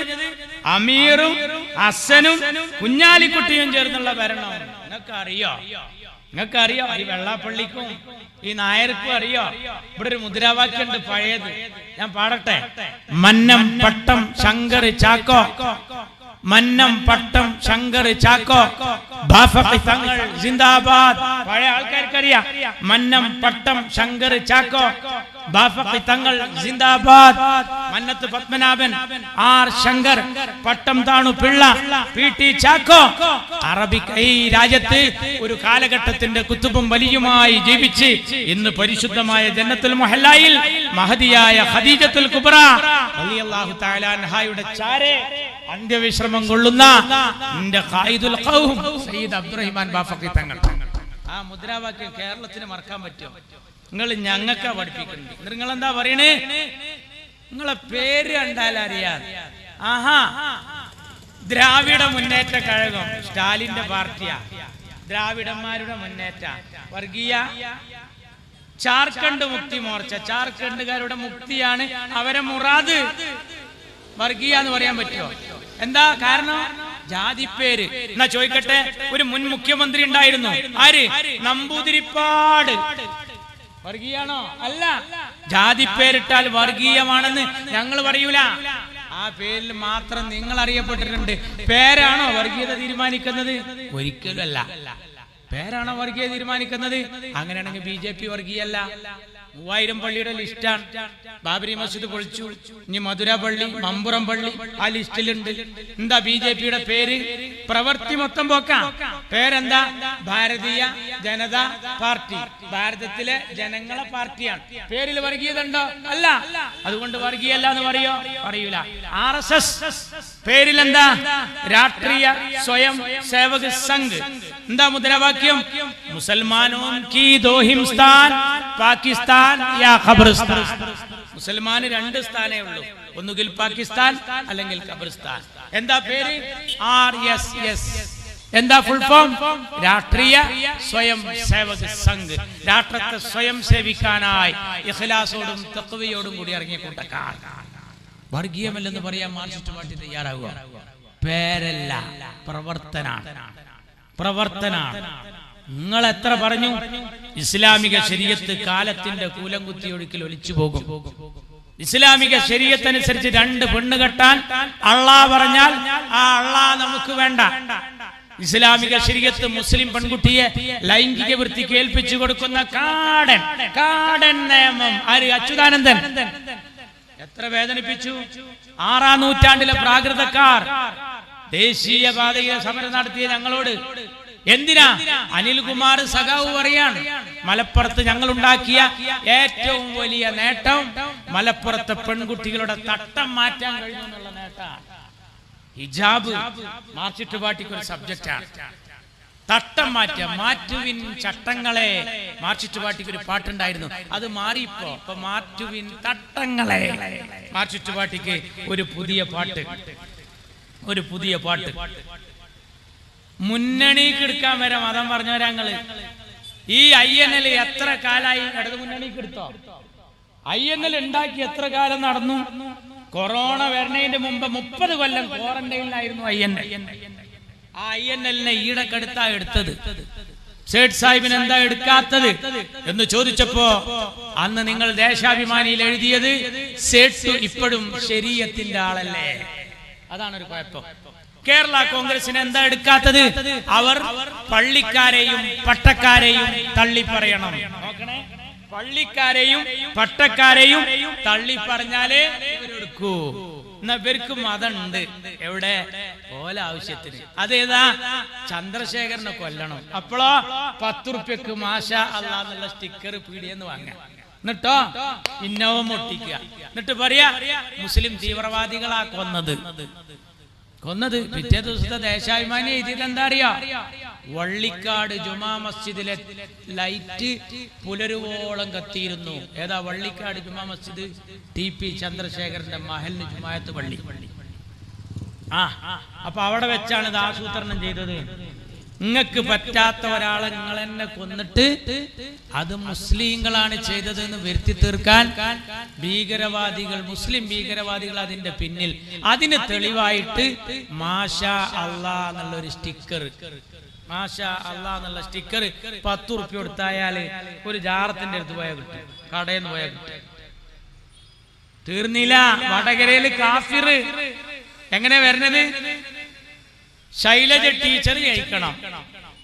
അമീറും ഹസനും കുഞ്ഞാലിക്കുട്ടിയും ചേർന്നുള്ള ഭരണം. എന്നൊക്കെ അറിയോ? നിങ്ങൾക്ക് അറിയോ ഈ വെള്ളാപ്പള്ളിക്കും ഈ നായർക്കും അറിയോ? ഇവിടെ ഒരു മുദ്രാവാക്യം ഉണ്ട് പഴയത്, ഞാൻ പാടട്ടെ. മന്നം പട്ടം ശങ്കർ ചാക്കോ, മന്നം പട്ടം ശങ്കർ ചാക്കോ, ബാഫഖി തങ്ങൾ ജിന്ദാബാദ്. പഴയ ആൾക്കാർക്കറിയാം മന്നം പട്ടം ശങ്കർ ചാക്കോ, ബാഫഖി തങ്ങൾ ജിന്ദാബാദ്. മന്നത്ത് പത്മനാഭൻ, ആർ ശങ്കർ, പട്ടം താണു പിള്ള, പി.ടി. ചാക്കോ. അറബിക് ഈ രാജ്യത്ത് ഒരു കാലഘട്ടത്തിന്റെ കുത്തുബും വലിയുമായി ജീവിച്ച് ഇന്ന് പരിശുദ്ധമായ ജന്നത്തുൽ മുഹല്ലയിൽ മഹദിയായ ഖദീജത്തുൽ കുബ്ര റളിയല്ലാഹു തആല അൻഹയുടെ ചാരെ അന്ത്യവിശ്രമം കൊള്ളുന്ന എന്റെ ഖായിദുൽ ഖൗം സയ്യിദ് അബ്ദുറഹിമാൻ ബാഫഖി തങ്ങൾ. ആ മുദ്രാവാക്യം കേരളത്തിന് മറക്കാൻ പറ്റുമോ? നിങ്ങൾ ഞങ്ങൾക്കാ പഠിപ്പിക്കുന്നുണ്ട്. നിങ്ങൾ എന്താ പറയണേ? നിങ്ങളെ പേര് കണ്ടാൽ അറിയാം. ആഹാ, ദ്രാവിഡ മുന്നേറ്റ കഴകം സ്റ്റാലിന്റെ പാർട്ടിയാ. ദ്രാവിഡന്മാരുടെ മുന്നേറ്റ വർഗീയ. ജാർഖണ്ഡ് മുക്തി മോർച്ച, ജാർഖണ്ഡുകാരുടെ മുക്തിയാണ് അവരെ മുറാദ്. വർഗീയ എന്ന് പറയാൻ പറ്റുമോ? എന്താ കാരണം? ജാതിപ്പേര്. എന്നാ ചോദിക്കട്ടെ, ഒരു മുൻ മുഖ്യമന്ത്രി ഉണ്ടായിരുന്നു, ആര്? നമ്പൂതിരിപ്പാട്. വർഗീയാണോ? അല്ല. ജാതിപ്പേരിട്ടാൽ വർഗീയമാണെന്ന് ഞങ്ങൾ പറയൂല. ആ പേരിൽ മാത്രം നിങ്ങൾ അറിയപ്പെട്ടിട്ടുണ്ട്. പേരാണോ വർഗീയത തീരുമാനിക്കുന്നത്? ഒരിക്കലും അല്ല. പേരാണോ വർഗീയത തീരുമാനിക്കുന്നത്? അങ്ങനെയാണെങ്കിൽ BJP വർഗീയല്ല. 3000 പള്ളിയുടെ ലിസ്റ്റാണ്. ബാബരി മസ്ജിദ് പൊളിച്ചു, ഇനി മധുര പള്ളി, മമ്പുറം പള്ളി ആ ലിസ്റ്റിലുണ്ട്. എന്താ BJPയുടെ പേര്? പ്രവൃത്തി മൊത്തം പോക്കാം. പേരെന്താ? ഭാരതീയ ജനതാ പാർട്ടി. ഭാരതത്തിലെ ജനങ്ങളെ പാർട്ടിയാണ്. പേരിൽ വർഗീയത ഉണ്ടോ? അല്ല. അതുകൊണ്ട് വർഗീയല്ല എന്ന് പറയോ? പറയൂല. RSS പേരിൽ എന്താ? രാഷ്ട്രീയ സ്വയം സേവക് സംഘ്. എന്താ മുദ്രാവാക്യം? മുസൽമാനോं की दो हिंदुस्तान, പാകിസ്ഥാൻ യാ ഖബർസ്ഥാൻ. മുസൽമാന് 2 സ്ഥാനേ ഉള്ളൂ, ഒന്നുകിൽ പാകിസ്ഥാൻ അല്ലെങ്കിൽ ഖബർസ്ഥാൻ. എന്താ പേര്? RSS. എന്താ ഫുൾ ഫോം? രാഷ്ട്രീയ സ്വയം സേവക് സംഘ്. രാഷ്ട്രത്തെ സ്വയം സേവിക്കാനായി ഇഖ്ലാസോടും തഖ്വയോടും കൂടി ഇറങ്ങിയ കൂട്ടക്കാർ. വർഗീയമല്ലെന്ന് പറയാൻ മാർക്സിസ്റ്റ് പാർട്ടി തയ്യാറാവുക? പേരല്ല, പ്രവർത്തനാണ്. നിങ്ങൾ എത്ര പറഞ്ഞു? ഇസ്ലാമിക ശരീഅത്ത് കാലത്തിന്റെ കൂലം കുത്തിയൊഴുക്കിൽ ഒലിച്ചു പോകും. ഇസ്ലാമിക ശരീഅത്ത് അനുസരിച്ച് 2 പെണ്ണ് കെട്ടാൻ അള്ളാഹ് പറഞ്ഞാൽ ആ അള്ളാഹ് നമുക്ക് വേണ്ട. ഇസ്ലാമിക ശരീഅത്ത് മുസ്ലിം പെൺകുട്ടിയെ ലൈംഗിക വൃത്തിക്ക് ഏൽപ്പിച്ചു കൊടുക്കുന്ന കാടൻ നിയമം. ആര്? അച്യുതാനന്ദൻ. എത്ര വേദനിപ്പിച്ചു! 6-ാം നൂറ്റാണ്ടിലെ പ്രാകൃതക്കാർ ദേശീയ പാതയിലെ സമരം നടത്തിയ ഞങ്ങളോട് എന്തിനാ? അനിൽകുമാർ സഖാവ് പറയാണ്, മലപ്പുറത്ത് ഞങ്ങൾ ഉണ്ടാക്കിയ ഏറ്റവും വലിയ നേട്ടം മലപ്പുറത്തെ പെൺകുട്ടികളുടെ തട്ടം മാറ്റാൻ കഴിഞ്ഞു എന്നുള്ള നേട്ടമാണ്. ഹിജാബ് മാർക്സിസ്റ്റ് പാർട്ടിക്ക് ഒരു സബ്ജക്റ്റാണ്. തട്ടം മാറ്റുവിൻ ചട്ടങ്ങളെ. മാർക്സിസ്റ്റ് പാർട്ടിക്ക് ഒരു പാട്ടുണ്ടായിരുന്നു, അത് മാറിയിപ്പോ. ഇപ്പൊ മാറ്റുവിൻ തട്ടങ്ങളെ. മാർക്സിസ്റ്റ് പാർട്ടിക്ക് ഒരു പുതിയ പാട്ട്. മുന്നണിക്ക് എടുക്കാൻ വരെ മതം പറഞ്ഞവരങ്ങള്. ഈ INL എത്ര കാലായി ഇടത് മുന്നണിക്ക് എടുത്തോ? INL ഉണ്ടാക്കി എത്ര കാലം നടന്നു? കൊറോണ വരണതിന്റെ മുമ്പ് 30 കൊല്ലം ക്വാറന്റൈനിലായിരുന്നു INL. ആ INL-നെ ഈടക്കെടുത്താ എടുത്തത്. സേഠ് സാഹിബിന് എന്താ എടുക്കാത്തത് എന്ന് ചോദിച്ചപ്പോ അന്ന് നിങ്ങൾ ദേശാഭിമാനിയിൽ എഴുതിയത് സേഠ് ഇപ്പോഴും ശരീഅത്തിന്റെ ആളല്ലേ. അതാണ് ഒരു കുഴപ്പം. കേരള കോൺഗ്രസിന് എന്താ എടുക്കാത്തത്? അവർ പള്ളിക്കാരെയും പട്ടക്കാരെയും തള്ളി പറയണം. പള്ളിക്കാരെയും പട്ടക്കാരെയും തള്ളി പറഞ്ഞാലേ ഇവരെടുക്കൂ. എന്നാ ഇവർക്കും മതമുണ്ട്. എവിടെ? ഓല ആവശ്യത്തിന്. അതേതാ? ചന്ദ്രശേഖരനെ കൊല്ലണം. അപ്പോഴോ 10 റുപ്യക്ക് മാഷാ അല്ലാ എന്നുള്ള സ്റ്റിക്കർ പീടിയെന്ന് വാങ്ങാം. എന്നിട്ടോ ഇന്നോവ ഒട്ടിക്കുക. എന്നിട്ട് പറയാ മുസ്ലിം തീവ്രവാദികളാ കൊന്നത്. പിറ്റേ ദിവസത്തെ ദേശാഭിമാനി എഴുതിയത് എന്താ അറിയാ? വള്ളിക്കാട് ജുമാ മസ്ജിദിലെ ലൈറ്റ് പുലരുവോളം കത്തിയിരുന്നു. ഏതാ? വള്ളിക്കാട് ജുമാ മസ്ജിദ്, TP ചന്ദ്രശേഖരന്റെ മഹലിന് ജുമായത്ത് പള്ളി. അപ്പൊ അവിടെ വെച്ചാണ് ഇത് ആസൂത്രണം ചെയ്തത്. നിങ്ങൾക്ക് പറ്റാത്ത ഒരാളെ നിങ്ങൾ എന്നെ കൊന്നിട്ട് അത് മുസ്ലിങ്ങളാണ് ചെയ്തതെന്ന് വരുത്തി തീർക്കാൻ മുസ്ലിം ഭീകരവാദികൾ അതിന്റെ പിന്നിൽ. അതിന് തെളിവായിട്ട് മാഷാ അല്ലാ എന്നുള്ളൊരു സ്റ്റിക്കർ മാഷാ അല്ലാഹ് എന്നുള്ള സ്റ്റിക്കർ 10 ഉറുപ്പ്യ കൊടുത്തായാല് ഒരു ജാറത്തിന്റെ അടുത്ത് പോയാൽ കിട്ടും, കടയിൽ നിന്ന് പോയാൽ കിട്ടും. തീർന്നില്ല. വടകരയില് കാഫിർ എങ്ങനെ വരുന്നത്? ശൈലജ ടീച്ചർ ജയിക്കണം,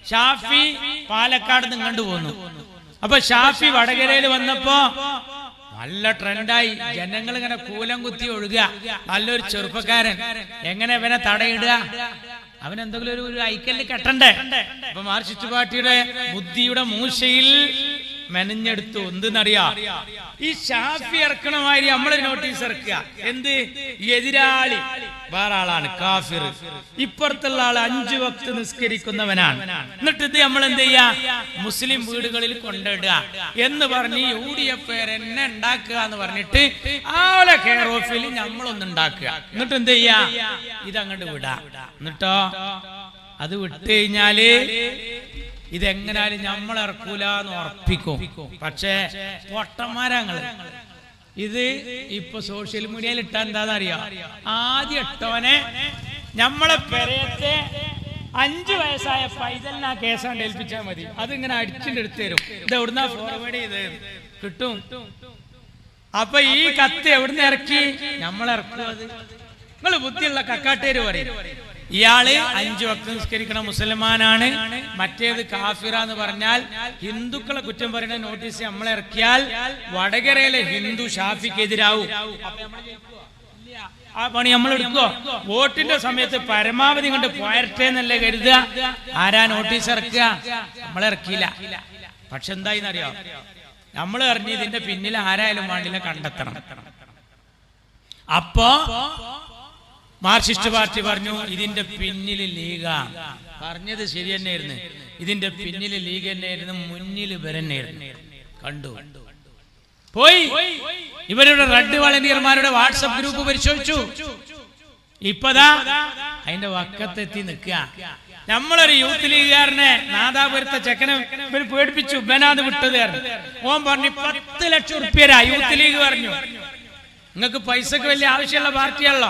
ഷാഫി പാലക്കാട് നിന്ന് കണ്ടു പോന്നു. അപ്പൊ ഷാഫി വടകരയിൽ വന്നപ്പോ നല്ല ട്രെൻഡായി. ജനങ്ങൾ ഇങ്ങനെ കൂലം കുത്തി ഒഴുകുക. നല്ലൊരു ചെറുപ്പക്കാരൻ, എങ്ങനെ ഇവനെ തടയിടുക? അവനെന്തെങ്കിലും ഒരു ഐക്കല്ല് കെട്ടണ്ടേ? അപ്പൊ മാർക്സിസ്റ്റ് പാർട്ടിയുടെ ബുദ്ധിയുടെ മൂശയിൽ മെനഞ്ഞെടുത്തു. എന്തെന്നറിയാ? ഈ ഷാഫി ഇറക്കണമാതിരി നമ്മള് നോട്ടീസ് ഇറക്കുക. എന്ത്? എതിരാളി വേറെ ആളാണ്, കാഫിർ. ഇപ്പുറത്തുള്ള ആള് 5 വക്ത് നിസ്കരിക്കുന്നവനാണ്. എന്നിട്ട് ഇത് നമ്മൾ എന്ത് ചെയ്യാ? മുസ്ലിം വീടുകളിൽ കൊണ്ടിടുക എന്ന് പറഞ്ഞ് UDF എന്നെ ഉണ്ടാക്കുക എന്ന് പറഞ്ഞിട്ട് ആളെ കെയർ ഓഫിൽ നമ്മളൊന്ന് ഉണ്ടാക്കുക. എന്നിട്ട് എന്ത് ചെയ്യാ? ഇതങ്ങോട്ട് വിടാ. എന്നിട്ടോ അത് വിട്ട് കഴിഞ്ഞാല് ഇതെങ്ങനാലും നമ്മളിറക്കൂലെന്ന് ഉറപ്പിക്കും. പക്ഷേ പൊട്ടന്മാരങ്ങള് ഇത് ഇപ്പൊ സോഷ്യൽ മീഡിയയിൽ ഇട്ടാ എന്താണെന്നറിയാം? ആദ്യം ഇട്ടവനെ നമ്മളെ പെരയത്തെ 5 വയസ്സായ പൈതലിന് ആ കേസാണ്ട് ഏൽപ്പിച്ചാൽ മതി. അതിങ്ങനെ അടിച്ചിട്ട് എടുത്തു തരും. ഇത് എവിടുന്നാ ഫോർവേഡ് ചെയ്ത് കിട്ടും. അപ്പൊ ഈ കത്ത് എവിടുന്ന് ഇറക്കി? നമ്മളിറക്കും. അത് നിങ്ങൾ ബുദ്ധിയുള്ള കക്കാട്ടേര് പറയും. ഇയാള് 5 വക്ത് നിസ്കരിക്കണ മുസൽമാനാണ്, മറ്റേത് കാഫിറാന്ന് പറഞ്ഞാൽ ഹിന്ദുക്കളെ കുറ്റം പറയുന്ന നോട്ടീസ് നമ്മളിറക്കിയാൽ വടകരയിലെ ഹിന്ദു ഷാഫിക്കെതിരാവും. ആ പണി നമ്മൾ എടുക്കോ? വോട്ടിന്റെ സമയത്ത് പരമാവധി കൊണ്ട് പോയട്ടെ എന്നല്ലേ കരുതുക. ആരാ നോട്ടീസ് ഇറക്കുക? നമ്മളിറക്കിയില്ല. പക്ഷെ എന്തായിന്നറിയോ? നമ്മൾ അറിഞ്ഞ് ഇതിന്റെ പിന്നിൽ ആരായാലും വേണ്ടില്ല കണ്ടെത്തണം. അപ്പോ മാർക്സിസ്റ്റ് പാർട്ടി പറഞ്ഞു ഇതിന്റെ പിന്നിൽ ലീഗാ. പറഞ്ഞത് ശരി തന്നെയായിരുന്നു. ഇതിന്റെ പിന്നിൽ ലീഗ് തന്നെയായിരുന്നു, മുന്നിൽ ഇവരെന്നെയായിരുന്നു. കണ്ടു പോയി. ഇവരുടെ റെഡ് വളണ്ടിയർമാരുടെ വാട്സപ്പ് ഗ്രൂപ്പ് പരിശോധിച്ചു. ഇപ്പതാ അതിന്റെ വക്കത്തെത്തി നിൽക്കുക. നമ്മളൊരു യൂത്ത് ലീഗുകാരനെ നാദാപുരത്തെ ചെക്കനെ ഇവർ പേടിപ്പിച്ചു. ബനാദ് വിട്ടത് ഓൻ പറഞ്ഞു 10 ലക്ഷം ഉറുപ്പ്യരാ. യൂത്ത് ലീഗ് പറഞ്ഞു നിങ്ങൾക്ക് പൈസക്ക് വലിയ ആവശ്യമുള്ള പാർട്ടിയാണല്ലോ,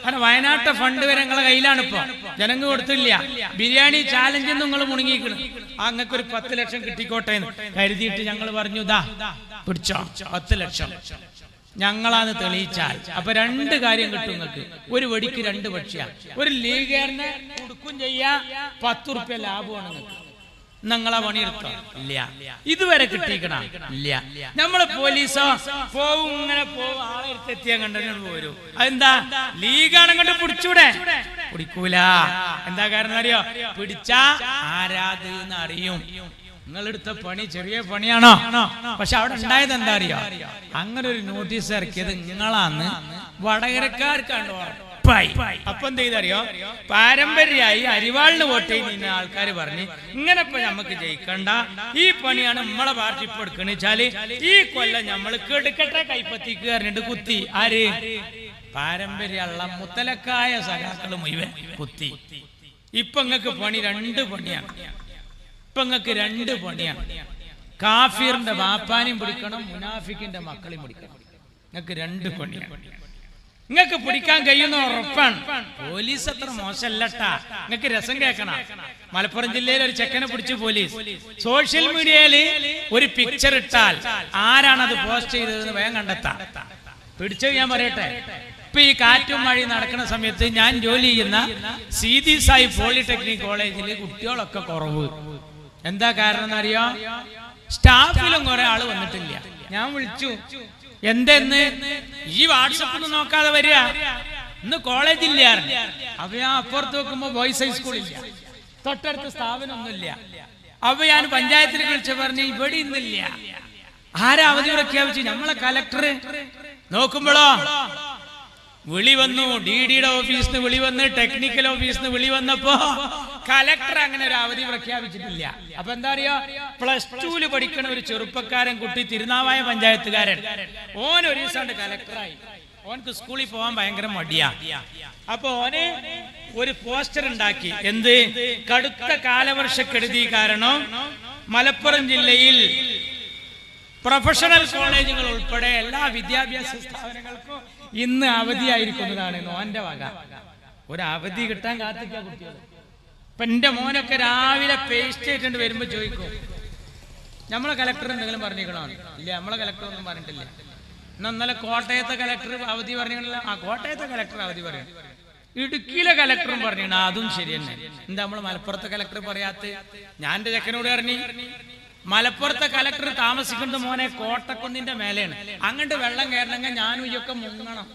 കാരണം വയനാട്ടെ ഫണ്ട് വരെ നിങ്ങളെ കയ്യിലാണ്. ഇപ്പൊ ജനങ്ങൾ കൊടുത്തില്ല. ബിരിയാണി ചാലഞ്ച് നിങ്ങൾ മുണങ്ങിക്കണം. അങ്ങക്ക് ഒരു 10 ലക്ഷം കിട്ടിക്കോട്ടെ എന്ന് കരുതിയിട്ട് ഞങ്ങൾ പറഞ്ഞു ദാ പിടിച്ചോ 10 ലക്ഷം ഞങ്ങളാന്ന് തെളിയിച്ചാൽ അപ്പൊ 2 കാര്യം കിട്ടും നിങ്ങൾക്ക്. ഒരു വെടിക്ക് 2 പക്ഷിയാ. ഒരു ലീഗുകാരനെ കൊടുക്കും ചെയ്യാ, 10 ഉറുപ്പ്യ ലാഭമാണ് നിങ്ങൾക്ക്. നിങ്ങളെ പണിയെടുത്തോ? ഇല്ല. ഇതുവരെ കിട്ടിക്കണം? ഇല്ല. നമ്മള് പോലീസോ പോവും, ഇങ്ങനെ പോവും, ആളെ എടുത്തെത്തിയാ കണ്ടു പോരും. അതെന്താ? ലീഗാണ് കണ്ട് പിടിച്ചൂടെ? പിടിക്കൂല. എന്താ കാരണം അറിയോ? പിടിച്ചാ ആരാധന അറിയും. നിങ്ങളെടുത്ത പണി ചെറിയ പണിയാണോ? പക്ഷെ അവിടെ ഉണ്ടായത് എന്താ അറിയോ? അങ്ങനെ ഒരു നോട്ടീസ് ഇറക്കിയത് നിങ്ങളാന്ന് വടകരക്കാർക്കാണ്ട് ഉറപ്പായി. അപ്പൊ എന്ത് ചെയ്തറിയോ? പാരമ്പര്യമായി അരിവാളിന് വോട്ട് ചെയ്യുന്ന ആൾക്കാർ പറഞ്ഞ് ഇങ്ങനെ ഇപ്പൊ നമുക്ക് ജയിക്കണ്ട, ഈ പണിയാണ് നമ്മളെ പാർട്ടി ഇപ്പൊ എടുക്കണെന്ന് വെച്ചാല് ഈ കൊല്ലം നമ്മൾ കെടുക്കട്ടെ കൈപ്പത്തിക്ക് പറഞ്ഞിട്ട് കുത്തി. ആര്? പാരമ്പര്യമുള്ള മുത്തലക്കായ സഖാക്കൾ മുഴുവൻ കുത്തി. ഇപ്പൊ നിങ്ങൾക്ക് പണി 2 പണിയാണ്. ഇപ്പൊ നിങ്ങൾക്ക് 2 പണിയാണ്. കാഫിറിന്റെ ബാപ്പാനെയും പിടിക്കണം, മുനാഫിക്കിന്റെ മക്കളെയും പിടിക്കണം. നിങ്ങൾക്ക് 2 പണിയാണ്. നിങ്ങൾക്ക് പിടിക്കാൻ കഴിയുന്ന ഉറപ്പാണ്. പോലീസ് അത്ര മോശമല്ലട്ടാ. നിങ്ങൾക്ക് രസം കേൾക്കണം. മലപ്പുറം ജില്ലയിൽ ഒരു ചെക്കനെ പിടിച്ചു പോലീസ്. സോഷ്യൽ മീഡിയയില് ഒരു പിക്ചർ ഇട്ടാൽ ആരാണത് പോസ്റ്റ് ചെയ്തതെന്ന് വേഗം കണ്ടെത്താം. പിടിച്ചത് ഞാൻ പറയട്ടെ. ഇപ്പൊ ഈ കാറ്റും മഴയും നടക്കുന്ന സമയത്ത് ഞാൻ ജോലി ചെയ്യുന്ന സീതി സായി പോളിടെക്നിക് കോളേജിൽ കുട്ടികളൊക്കെ കുറവ്. എന്താ കാരണം എന്നറിയോ? സ്റ്റാഫിലും കുറെ ആള് വന്നിട്ടില്ല. ഞാൻ വിളിച്ചു, എന്തെന്ന്? ഈ വാട്സപ്പിൽ നോക്കാതെ വരിക, ഇന്ന് കോളേജില്ല. അപ്പൊ ഞാൻ അപ്പുറത്ത് നോക്കുമ്പോ ബോയ്സ് ഹൈസ്കൂളില്ല, തൊട്ടടുത്ത സ്ഥാപനമൊന്നുമില്ല. അപ്പൊ ഞാൻ പഞ്ചായത്തിൽ വിളിച്ചു പറഞ്ഞു ഇവിടെ ഇന്നില്ല. ആരാ അവധി പ്രഖ്യാപിച്ചു? നമ്മളെ കലക്ടർ. നോക്കുമ്പോഴോ വിളി വന്നു, DDയുടെ ഓഫീസിൽ നിന്ന് വിളി വന്ന്, ടെക്നിക്കൽ ഓഫീസിൽ നിന്ന് വിളി വന്നപ്പോ കലക്ടർ അങ്ങനെ ഒരു അവധി പ്രഖ്യാപിച്ചിട്ടില്ല. അപ്പൊ എന്താ അറിയോ? +2 പഠിക്കണ ഒരു ചെറുപ്പക്കാരൻ കുട്ടി, തിരുനാവായ പഞ്ചായത്തുകാരൻ, ഓൻ ഒരു ദിവസം കലക്ടറായി. ഓനക്ക് സ്കൂളിൽ പോകാൻ ഭയങ്കര മടിയാ. അപ്പൊ ഓന് ഒരു പോസ്റ്റർ ഉണ്ടാക്കി. എന്ത്? കടുത്ത കാലവർഷക്കെടുതി കാരണം മലപ്പുറം ജില്ലയിൽ പ്രൊഫഷണൽ കോളേജുകൾ ഉൾപ്പെടെ എല്ലാ വിദ്യാഭ്യാസ സ്ഥാപനങ്ങൾക്കും ഇന്ന് അവധിയായിരിക്കുന്നതാണ് ഓന്റെ വക. ഒരു അവധി കിട്ടാൻ കാത്തിക്ക കുട്ടികൾ. ഇപ്പൊ എന്റെ മോനൊക്കെ രാവിലെ പേസ്റ്റ് ആയിട്ടുണ്ട് വരുമ്പോ ചോദിക്കും, നമ്മളെ കലക്ടർ എന്തെങ്കിലും പറഞ്ഞിരിക്കണോ? ഇല്ല, നമ്മളെ കലക്ടർ ഒന്നും പറഞ്ഞിട്ടില്ല. ഇന്നലെ കോട്ടയത്തെ കലക്ടർ അവധി പറഞ്ഞില്ല. ആ, കോട്ടയത്തെ കലക്ടർ അവധി പറയണം. ഇടുക്കിയിലെ കലക്ടറും പറഞ്ഞു, അതും ശരി തന്നെ. എന്താ നമ്മള് മലപ്പുറത്തെ കലക്ടർ പറയാത്ത? ഞാൻ എന്റെ ചെക്കനോട് പറഞ്ഞു, മലപ്പുറത്തെ കലക്ടർ താമസിക്കുന്നത് മോനെ കോട്ടക്കുന്നിന്റെ മേലെയാണ്. അങ്ങോട്ട് വെള്ളം കയറണമെങ്കിൽ ഞാനും ഇയൊക്കെ മുങ്ങണം.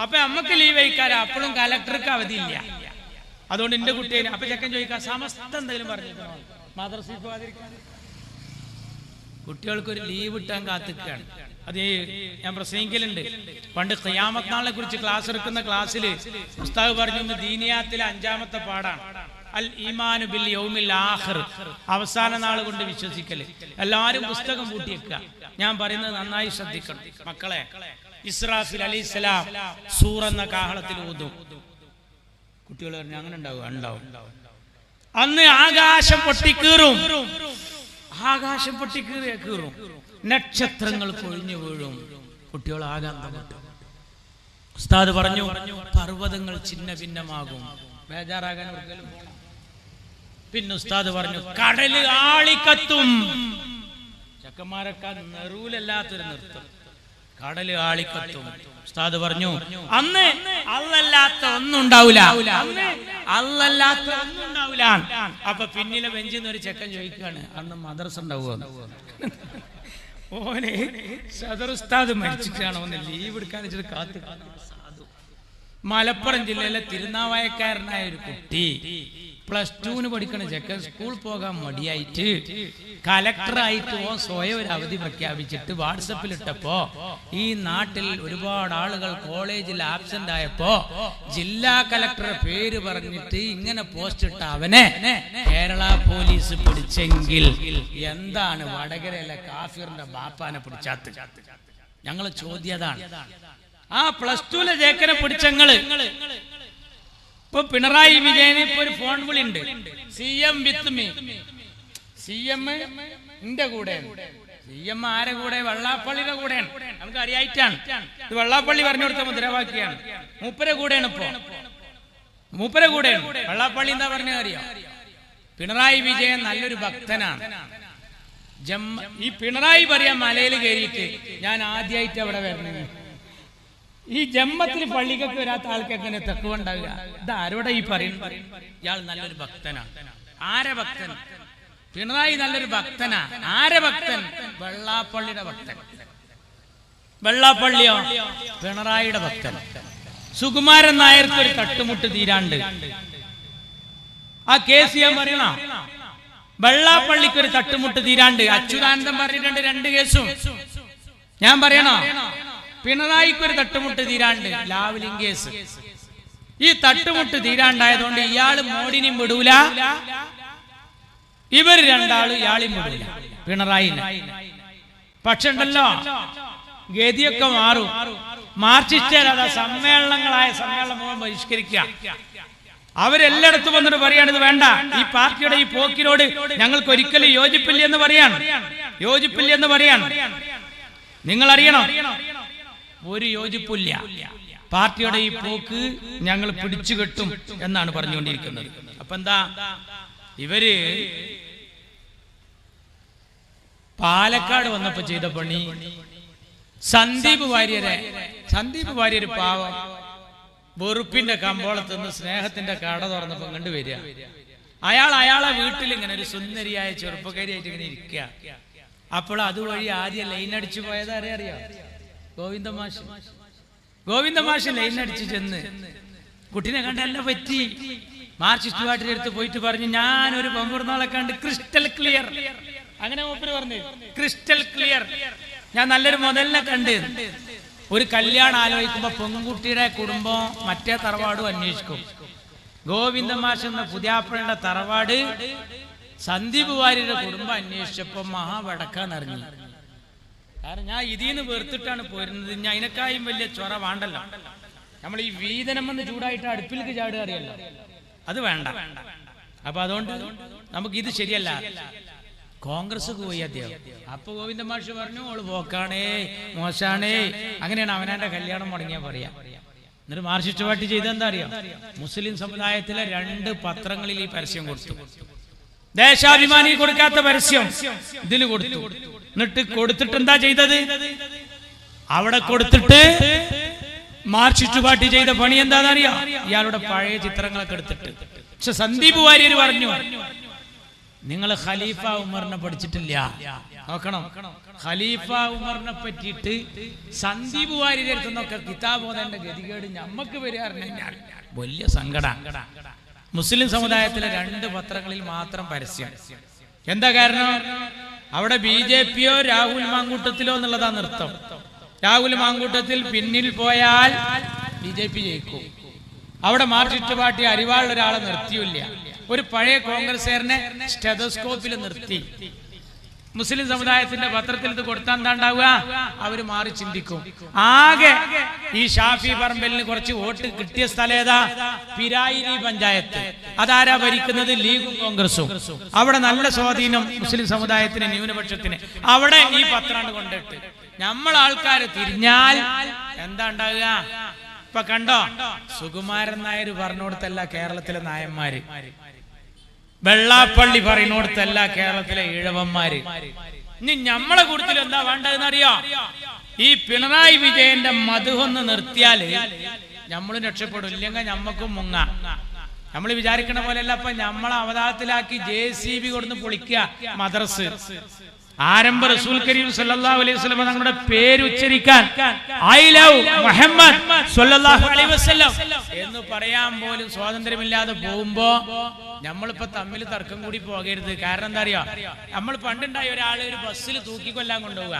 അപ്പൊ നമ്മക്ക് ലീവ് അയക്കാറ്, അപ്പോഴും കലക്ടർക്ക് അവധിയില്ല. അതുകൊണ്ട് എന്റെ കുട്ടിയെ അപ്പൊ ചെക്കൻ ചോദിക്കാം, സമസ്ത എന്തെങ്കിലും പറഞ്ഞിരിക്കണോ മദ്രസയിൽ പോകാതിരിക്കാൻ? കുട്ടികൾക്കൊരു ലീവ് കിട്ടാൻ കാത്തിക്കുകയാണ്. അത് ഞാൻ പ്രസംഗിക്കലുണ്ട്. പണ്ട് ഖിയാമത്ത് നാളിനെ കുറിച്ച് ക്ലാസ് എടുക്കുന്ന ക്ലാസ്സിൽ ഉസ്താദ് പറഞ്ഞു, ദീനിയാത്തിലെ 5ാമത്തെ പാടാണ് അൽ ഈമാനു ബിൽ യൗമിൽ ആഖിർ, അവസാന നാൾ കൊണ്ട് വിശ്വസിക്കല്. എല്ലാവരും പുസ്തകം പൂട്ടിയേക്കുക. ഞാൻ പറയുന്നത് നന്നായി ശ്രദ്ധിക്കണം മക്കളെ. ഇസ്രാഫിൽ അലൈഹിസ്സലാം സൂർ എന്ന കാഹളത്തിൽ ഊതും. കുട്ടികൾ പറഞ്ഞു, അങ്ങനെ ഉണ്ടാവും. അന്ന് ആകാശം പൊട്ടിക്കീറും, ആകാശം പൊട്ടിക്കീറും, നക്ഷത്രങ്ങൾ കൊഴിഞ്ഞു വീഴും. കുട്ടികൾ ആകാന്തപ്പെട്ടു. ഉസ്താദ് പറഞ്ഞു, പർവ്വതങ്ങൾ ചിന്ന ഭിന്നമാകും, ബേജാറാകാൻ ഒരിക്കലും. പിന്നെ ഉസ്താദ് പറഞ്ഞു, കടല് ആളിക്കത്തും. ചക്കന്മാരൊക്കെ നെറൂലല്ലാത്തൊരു നൃത്തം, കടല് ആളിക്കത്തും. ഉസ്താദ് പറഞ്ഞു, അന്ന് അല്ലല്ലാത്ത ഒന്നും ഉണ്ടാവില്ല, അല്ലല്ലാത്ത ഒന്നും ഉണ്ടാവില്ല. അപ്പൊ പിന്നിലെ ബെഞ്ചിൽ നിന്ന് ഒരു ചെക്കൻ ചോദിക്കാണ്, അന്ന് മദ്രസ ഉണ്ടാവുക? ഓനെ സദർ ഉസ്താദ് മരിച്ചിട്ടാണ് ഒന്ന് ലീവ് എടുക്കാൻ വെച്ചിട്ട് കാത്തു. മലപ്പുറം ജില്ലയിലെ തിരുനാവായക്കാരനായ ഒരു കുട്ടി +2 പഠിക്കണ ചെക്കൻ സ്കൂൾ പോകാൻ മടിയായിട്ട് കലക്ടറായിട്ട് സ്വയം ഒരു അവധി പ്രഖ്യാപിച്ചിട്ട് വാട്സപ്പിൽ ഇട്ടപ്പോ ഈ നാട്ടിൽ ഒരുപാട് ആളുകൾ കോളേജിൽ ആബ്സെന്റ് ആയപ്പോ ജില്ലാ കലക്ടറുടെ പേര് പറഞ്ഞിട്ട് ഇങ്ങനെ പോസ്റ്റ് ഇട്ട അവനെ കേരള പോലീസ് പിടിച്ചെങ്കിൽ എന്താണ് വടകരയിലെ കാഫിറിന്റെ ബാപ്പാനെ പിടിച്ചാത്ത്? ഞങ്ങള് ചോദ്യതാണ്. ആ +2 ചേക്കനെ പിടിച്ചങ്ങള് ഇപ്പൊ പിണറായി വിജയന് ഇപ്പൊ ഒരു ഫോൺ വിളി ഉണ്ട്, CM വിത്ത് മീ. CM എന്റെ കൂടെ. CM ആരെ കൂടെ? വെള്ളാപ്പള്ളിയുടെ കൂടെയാണ്. നമുക്ക് അറിയായിട്ടാണ് ഇത്. വെള്ളാപ്പള്ളി പറഞ്ഞു കൊടുത്ത മുദ്രാവാക്യാണ്. മൂപ്പരെ കൂടെയാണ് ഇപ്പൊ, മൂപ്പരെ കൂടെയാണ്. വെള്ളാപ്പള്ളി എന്താ പറഞ്ഞ അറിയാം? പിണറായി വിജയൻ നല്ലൊരു ഭക്തനാണ്. ഈ പിണറായി പറയാൻ മലയിൽ കയറിയിട്ട് ഞാൻ ആദ്യമായിട്ട് അവിടെ വരണേ. ഈ ജമ്മത്തിൽ പള്ളിക്കൊക്കെ വരാത്ത ആൾക്ക് എങ്ങനെ തക്കുവ ഉണ്ടാവുക? ഇത് ആരോടെ ഈ പറയുന്നത്? ഇയാൾ നല്ലൊരു ഭക്തനാണ്. ആരെ ഭക്തൻ? പിണറായി നല്ലൊരു ഭക്തനാ. ആരെ ഭക്തൻ? വെള്ളാപ്പള്ളിയുടെ ഭക്തൻ. വെള്ളാപ്പള്ളിയോ? പിണറായിയുടെ ഭക്തൻ. സുകുമാരൻ നായർക്ക് ഒരു തട്ടുമുട്ട് തീരാണ്ട് ആ കേസ് ഞാൻ പറയണ. വെള്ളാപ്പള്ളിക്ക് ഒരു തട്ടുമുട്ട് തീരാണ്ട് അച്യുതാനന്ദൻ പറഞ്ഞിട്ടുണ്ട് 2 കേസും. ഞാൻ പറയണോ? പിണറായിക്ക് ഒരു തട്ടുമുട്ട് തീരാണ്ട് ലാവ്ലിംഗ് കേസ്. ഈ തട്ടുമുട്ട് തീരാണ്ടായതുകൊണ്ട് ഇയാള് മോഡിനെയും വിടൂല, ഇവർ രണ്ടാളും ഇയാളെയും വിടൂല, പിണറായി. പക്ഷെ ഉണ്ടല്ലോ ഗതിയൊക്കെ മാറും. മാർച്ചിസ്റ്റേരത സമ്മേളനങ്ങളായ സമ്മേളനം ബഹിഷ്കരിക്കുക. അവരെല്ലായിടത്തും വന്നിട്ട് പറയാണ്, ഇത് വേണ്ട, ഈ പാർട്ടിയുടെ ഈ പോക്കിനോട് ഞങ്ങൾക്ക് ഒരിക്കലും യോജിപ്പില്ലെന്ന് പറയാണ്. നിങ്ങൾ അറിയണം, ഒരു യോജിപ്പില്ല. പാർട്ടിയുടെ ഈ പോക്ക് ഞങ്ങൾ പിടിച്ചു കെട്ടും എന്നാണ് പറഞ്ഞുകൊണ്ടിരിക്കുന്നത്. അപ്പൊ എന്താ, ഇവര് പാലക്കാട് വന്നപ്പോ ചെയ്ത പണി, സന്ദീപ് വാര്യര് പാവം വെറുപ്പിന്റെ കമ്പോളത്ത് നിന്ന് സ്നേഹത്തിന്റെ കട തുറന്നപ്പോ കണ്ടുവരിക. അയാളെ വീട്ടിൽ ഇങ്ങനെ ഒരു സുന്ദരിയായ ചെറുപ്പക്കാരിയായിട്ട് ഇങ്ങനെ ഇരിക്കുക. അപ്പോൾ അതുവഴി ആദ്യം ലൈൻ അടിച്ചു പോയത് അറിയാം? ഗോവിന്ദ മാഷ് ലൈൻ അടിച്ചു ചെന്ന് കുട്ടീനെ കണ്ടല്ല പറ്റി. മാർക്സിസ്റ്റ് പാർട്ടിയുടെ അടുത്ത് പോയിട്ട് പറഞ്ഞു, ഞാനൊരു പമ്പൂർന്നാളെ കണ്ട് ക്രിസ്റ്റൽ ക്ലിയർ. അങ്ങനെ മൂപ്പര് പറഞ്ഞു, ക്രിസ്റ്റൽ ക്ലിയർ, ഞാൻ നല്ലൊരു മുതലിനെ കണ്ട്. ഒരു കല്യാണം ആലോചിക്കുമ്പോ പെൺകുട്ടിയുടെ കുടുംബം മറ്റേ തറവാടും അന്വേഷിക്കും. ഗോവിന്ദ മാഷ് എന്ന പുതിയാപ്പുഴയുടെ തറവാട് സന്ദീപ് വാര്യരുടെ കുടുംബം അന്വേഷിച്ചപ്പോ മഹാവടക്കാന്നറിഞ്ഞു. കാരണം ഞാൻ ഇതിന്ന് വേർത്തിട്ടാണ് പോരുന്നത്. ഞാൻ അതിനേക്കായും വലിയ ചൊറ വേണ്ടല്ലോ. നമ്മൾ ഈ വീതനം എന്ന് ചൂടായിട്ട് അടുപ്പിലേക്ക് ചാടുക അറിയല്ലോ, അത് വേണ്ട. അപ്പൊ അതുകൊണ്ട് നമുക്ക് ഇത് ശരിയല്ല. കോൺഗ്രസ് പോയി അദ്ദേഹം. അപ്പൊ ഗോവിന്ദ മാഷ് പറഞ്ഞു, ഓള് പോക്കാണേ, മോശാണേ. അങ്ങനെയാണ് അവനാന്റെ കല്യാണം മുടങ്ങിയാ പറയാ. എന്നിട്ട് മാർക്സിസ്റ്റ് പാർട്ടി ചെയ്തെന്താ അറിയാം? മുസ്ലിം സമുദായത്തിലെ 2 പത്രങ്ങളിൽ ഈ പരസ്യം കൊടുത്തു. ദേശാഭിമാനി കൊടുക്കാത്ത പരസ്യം ഇതിൽ കൊടുത്തു. എന്നിട്ട് കൊടുത്തിട്ട് എന്താ ചെയ്തത്? അവിടെ കൊടുത്തിട്ട് മാർക്സിസ്റ്റ് പാർട്ടി ചെയ്ത പണി എന്താണെന്നറിയാം? ഇയാളുടെ പഴയ ചിത്രങ്ങളൊക്കെ എടുത്തിട്ട്. പക്ഷെ സന്ദീപ് വാര്യർ പറഞ്ഞു, നിങ്ങൾ ഖലീഫ ഉമറിനെ പഠിച്ചിട്ടില്ല. നോക്കണം, ഖലീഫ ഉമറിനെ പറ്റിയിട്ട് സന്ദീപ് വാര്യർ എടുത്തുന്നൊക്കെ കിതാബ് ഓതേണ്ട ഗതികേട് ഞമ്മക്ക് വരികയാണെങ്കിൽ വലിയ സങ്കടം. മുസ്ലിം സമുദായത്തിലെ 2 പത്രങ്ങളിൽ മാത്രം പരസ്യം. എന്താ കാരണം? അവിടെ BJPയോ രാഹുൽ മാങ്കൂട്ടത്തിലോ എന്നുള്ളതാ നൃത്തം. രാഹുൽ മാങ്കൂട്ടത്തിൽ പിന്നിൽ പോയാൽ BJP ജയിക്കും. അവിടെ മാർക്സിസ്റ്റ് പാർട്ടി അരിവാളിൽ ഒരാളെ നിർത്തിയില്ല. ഒരു പഴയ കോൺഗ്രസ്സുകാരനെ സ്റ്റെതസ്കോപ്പിൽ നിർത്തി. മുസ്ലിം സമുദായത്തിന്റെ പത്രത്തിൽ ഇത് കൊടുത്താൽ എന്താ ഉണ്ടാവുക? അവര് മാറി ചിന്തിക്കും. ആകെ ഈ ഷാഫി പറമ്പലിന് കുറച്ച് വോട്ട് കിട്ടിയ സ്ഥലം ഏതാ? പിരായിരി പഞ്ചായത്ത്. അതാരാ ഭരിക്കുന്നത്? ലീഗും കോൺഗ്രസും. അവിടെ നല്ല സ്വാധീനം മുസ്ലിം സമുദായത്തിന്, ന്യൂനപക്ഷത്തിന്. അവിടെ ഈ പത്രാണ്ട് കൊണ്ടിട്ട് നമ്മളാൾക്കാര് തിരിഞ്ഞാൽ എന്താ ഉണ്ടാവുക? ഇപ്പൊ കണ്ടോ, സുകുമാരൻ നായർ പറഞ്ഞോടത്തല്ല കേരളത്തിലെ നായന്മാര്, വെള്ളാപ്പള്ളി പറയുന്നോടത്തല്ല കേരളത്തിലെ ഈഴവന്മാര്. ഇനി നമ്മളെ കൂട്ടത്തിൽ എന്താ വേണ്ടതെന്ന് അറിയോ? ഈ പിണറായി വിജയന്റെ മധുവൊന്ന് നിർത്തിയാല് നമ്മളും രക്ഷപ്പെടും. ഇല്ലെങ്കിൽ നമ്മക്കും മുങ്ങാം. നമ്മൾ വിചാരിക്കണ പോലെയല്ല. അപ്പൊ നമ്മളെ അവതാരത്തിലാക്കി JCB കൊടുന്ന് പൊളിക്കുക മദ്രസ്. ആരംഭ റസൂൽ കരീം സല്ലല്ലാഹു അലൈഹി വസല്ലം തങ്ങളുടെ പേര് ഉച്ചരിക്കാൻ ഐ ലവ് മുഹമ്മദ് സല്ലല്ലാഹു അലൈഹി വസല്ലം എന്ന് പറയാൻ പോലും സ്വാതന്ത്ര്യമില്ലാതെ പോകുമ്പോ നമ്മളിപ്പോ തമ്മിൽ തർക്കം കൂടി പോകരുത്. കാരണം എന്താ അറിയോ? നമ്മൾ പണ്ടുണ്ടായ ഒരാളെ ഒരു ബസ്സിൽ തൂക്കിക്കൊല്ലാൻ കൊണ്ടുപോവുക.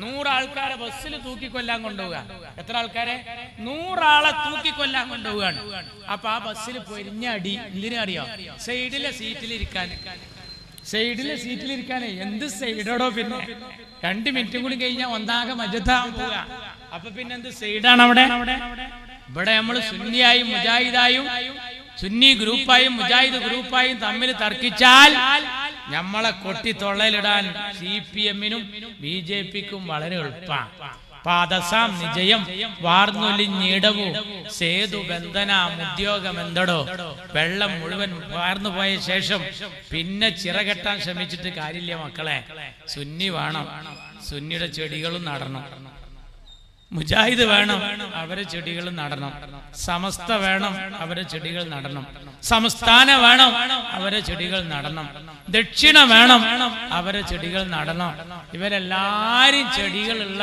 100 ആൾക്കാരെ ബസ്സിൽ തൂക്കിക്കൊല്ലാൻ കൊണ്ടുപോവുക. എത്ര ആൾക്കാരെ? 100 ആളെ തൂക്കിക്കൊല്ലാൻ കൊണ്ടുപോവുകയാണ്. അപ്പൊ ആ ബസ്സിൽ പൊരിഞ്ഞ അടി എന്തിനാ അറിയോ? സൈഡിലെ സീറ്റിലിരിക്കാൻ. എന്ത് സൈഡോടോ? പിന്നെ 2 മിനിറ്റും കൂടി കഴിഞ്ഞാൽ ഒന്നാകെ മജത്താൻ പോവുക. അപ്പൊ പിന്നെ എന്ത് സൈഡാണ് അവിടെ? ഇവിടെ നമ്മൾ സുന്നിയായും മുജാഹിദായും, സുന്നി ഗ്രൂപ്പായും മുജാഹിദ് ഗ്രൂപ്പായും തമ്മിൽ തർക്കിച്ചാൽ നമ്മളെ കൊട്ടി തൊള്ളയിലിടാൻ CPM-നും BJP-ക്കും വളരെ എളുപ്പമാണ്. പാദസാം നിജയം വാർന്നൊലിഞ്ഞിടവു സേതു ബന്ധന ഉദ്യോഗമെന്തടോ. വെള്ളം മുഴുവൻ വാർന്നു പോയ ശേഷം പിന്നെ ചിറകെട്ടാൻ ശ്രമിച്ചിട്ട് കാര്യമില്ല മക്കളെ. സുന്നി വേണം, സുന്നിയുടെ ചെടികളും നടണം. മുജാഹിദ് വേണം, അവരെ ചെടികൾ നടണം. സമസ്ത വേണം, അവരെ ചെടികൾ നടണം. സംസ്ഥാന വേണം, അവരെ ചെടികൾ നടണം. ദക്ഷിണ വേണം, അവരെ ചെടികൾ നടണം. ഇവരെല്ലാരും ചെടികളുള്ള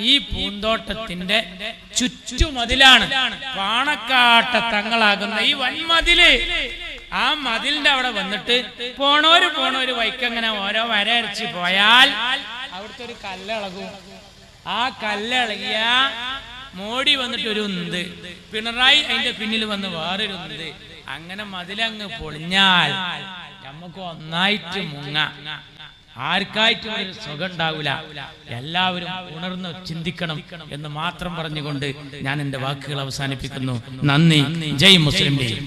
ഈ പൂന്തോട്ടത്തിന്റെ ചുറ്റുമതിലാണ് പാണക്കാട്ട തങ്ങളാകുന്ന ഈ വൻമതില്. ആ മതിലിന്റെ അവിടെ വന്നിട്ട് പോണോര് വൈക്കങ്ങനെ ഓരോ വരയരച്ച് പോയാൽ അവിടുത്തെ ഒരു കല്ലിളകും. ആ കല്ലിളകിയ മോഡി വന്നിട്ട് ഒരു ഉന്ത്, പിണറായി അതിന്റെ പിന്നിൽ വന്ന് വേറൊരു ഉന്ത്. അങ്ങനെ മതിലങ്ങ് പൊളിഞ്ഞാൽ നമുക്ക് ഒന്നായിട്ട് മുങ്ങ. ആർക്കായിട്ടും ഒരു സുഖം ഉണ്ടാവില്ല. എല്ലാവരും ഉണർന്ന് ചിന്തിക്കണം എന്ന് മാത്രം പറഞ്ഞുകൊണ്ട് ഞാൻ എന്റെ വാക്കുകൾ അവസാനിപ്പിക്കുന്നു. നന്ദി. ജയ് മുസ്ലിം ലീഗ്.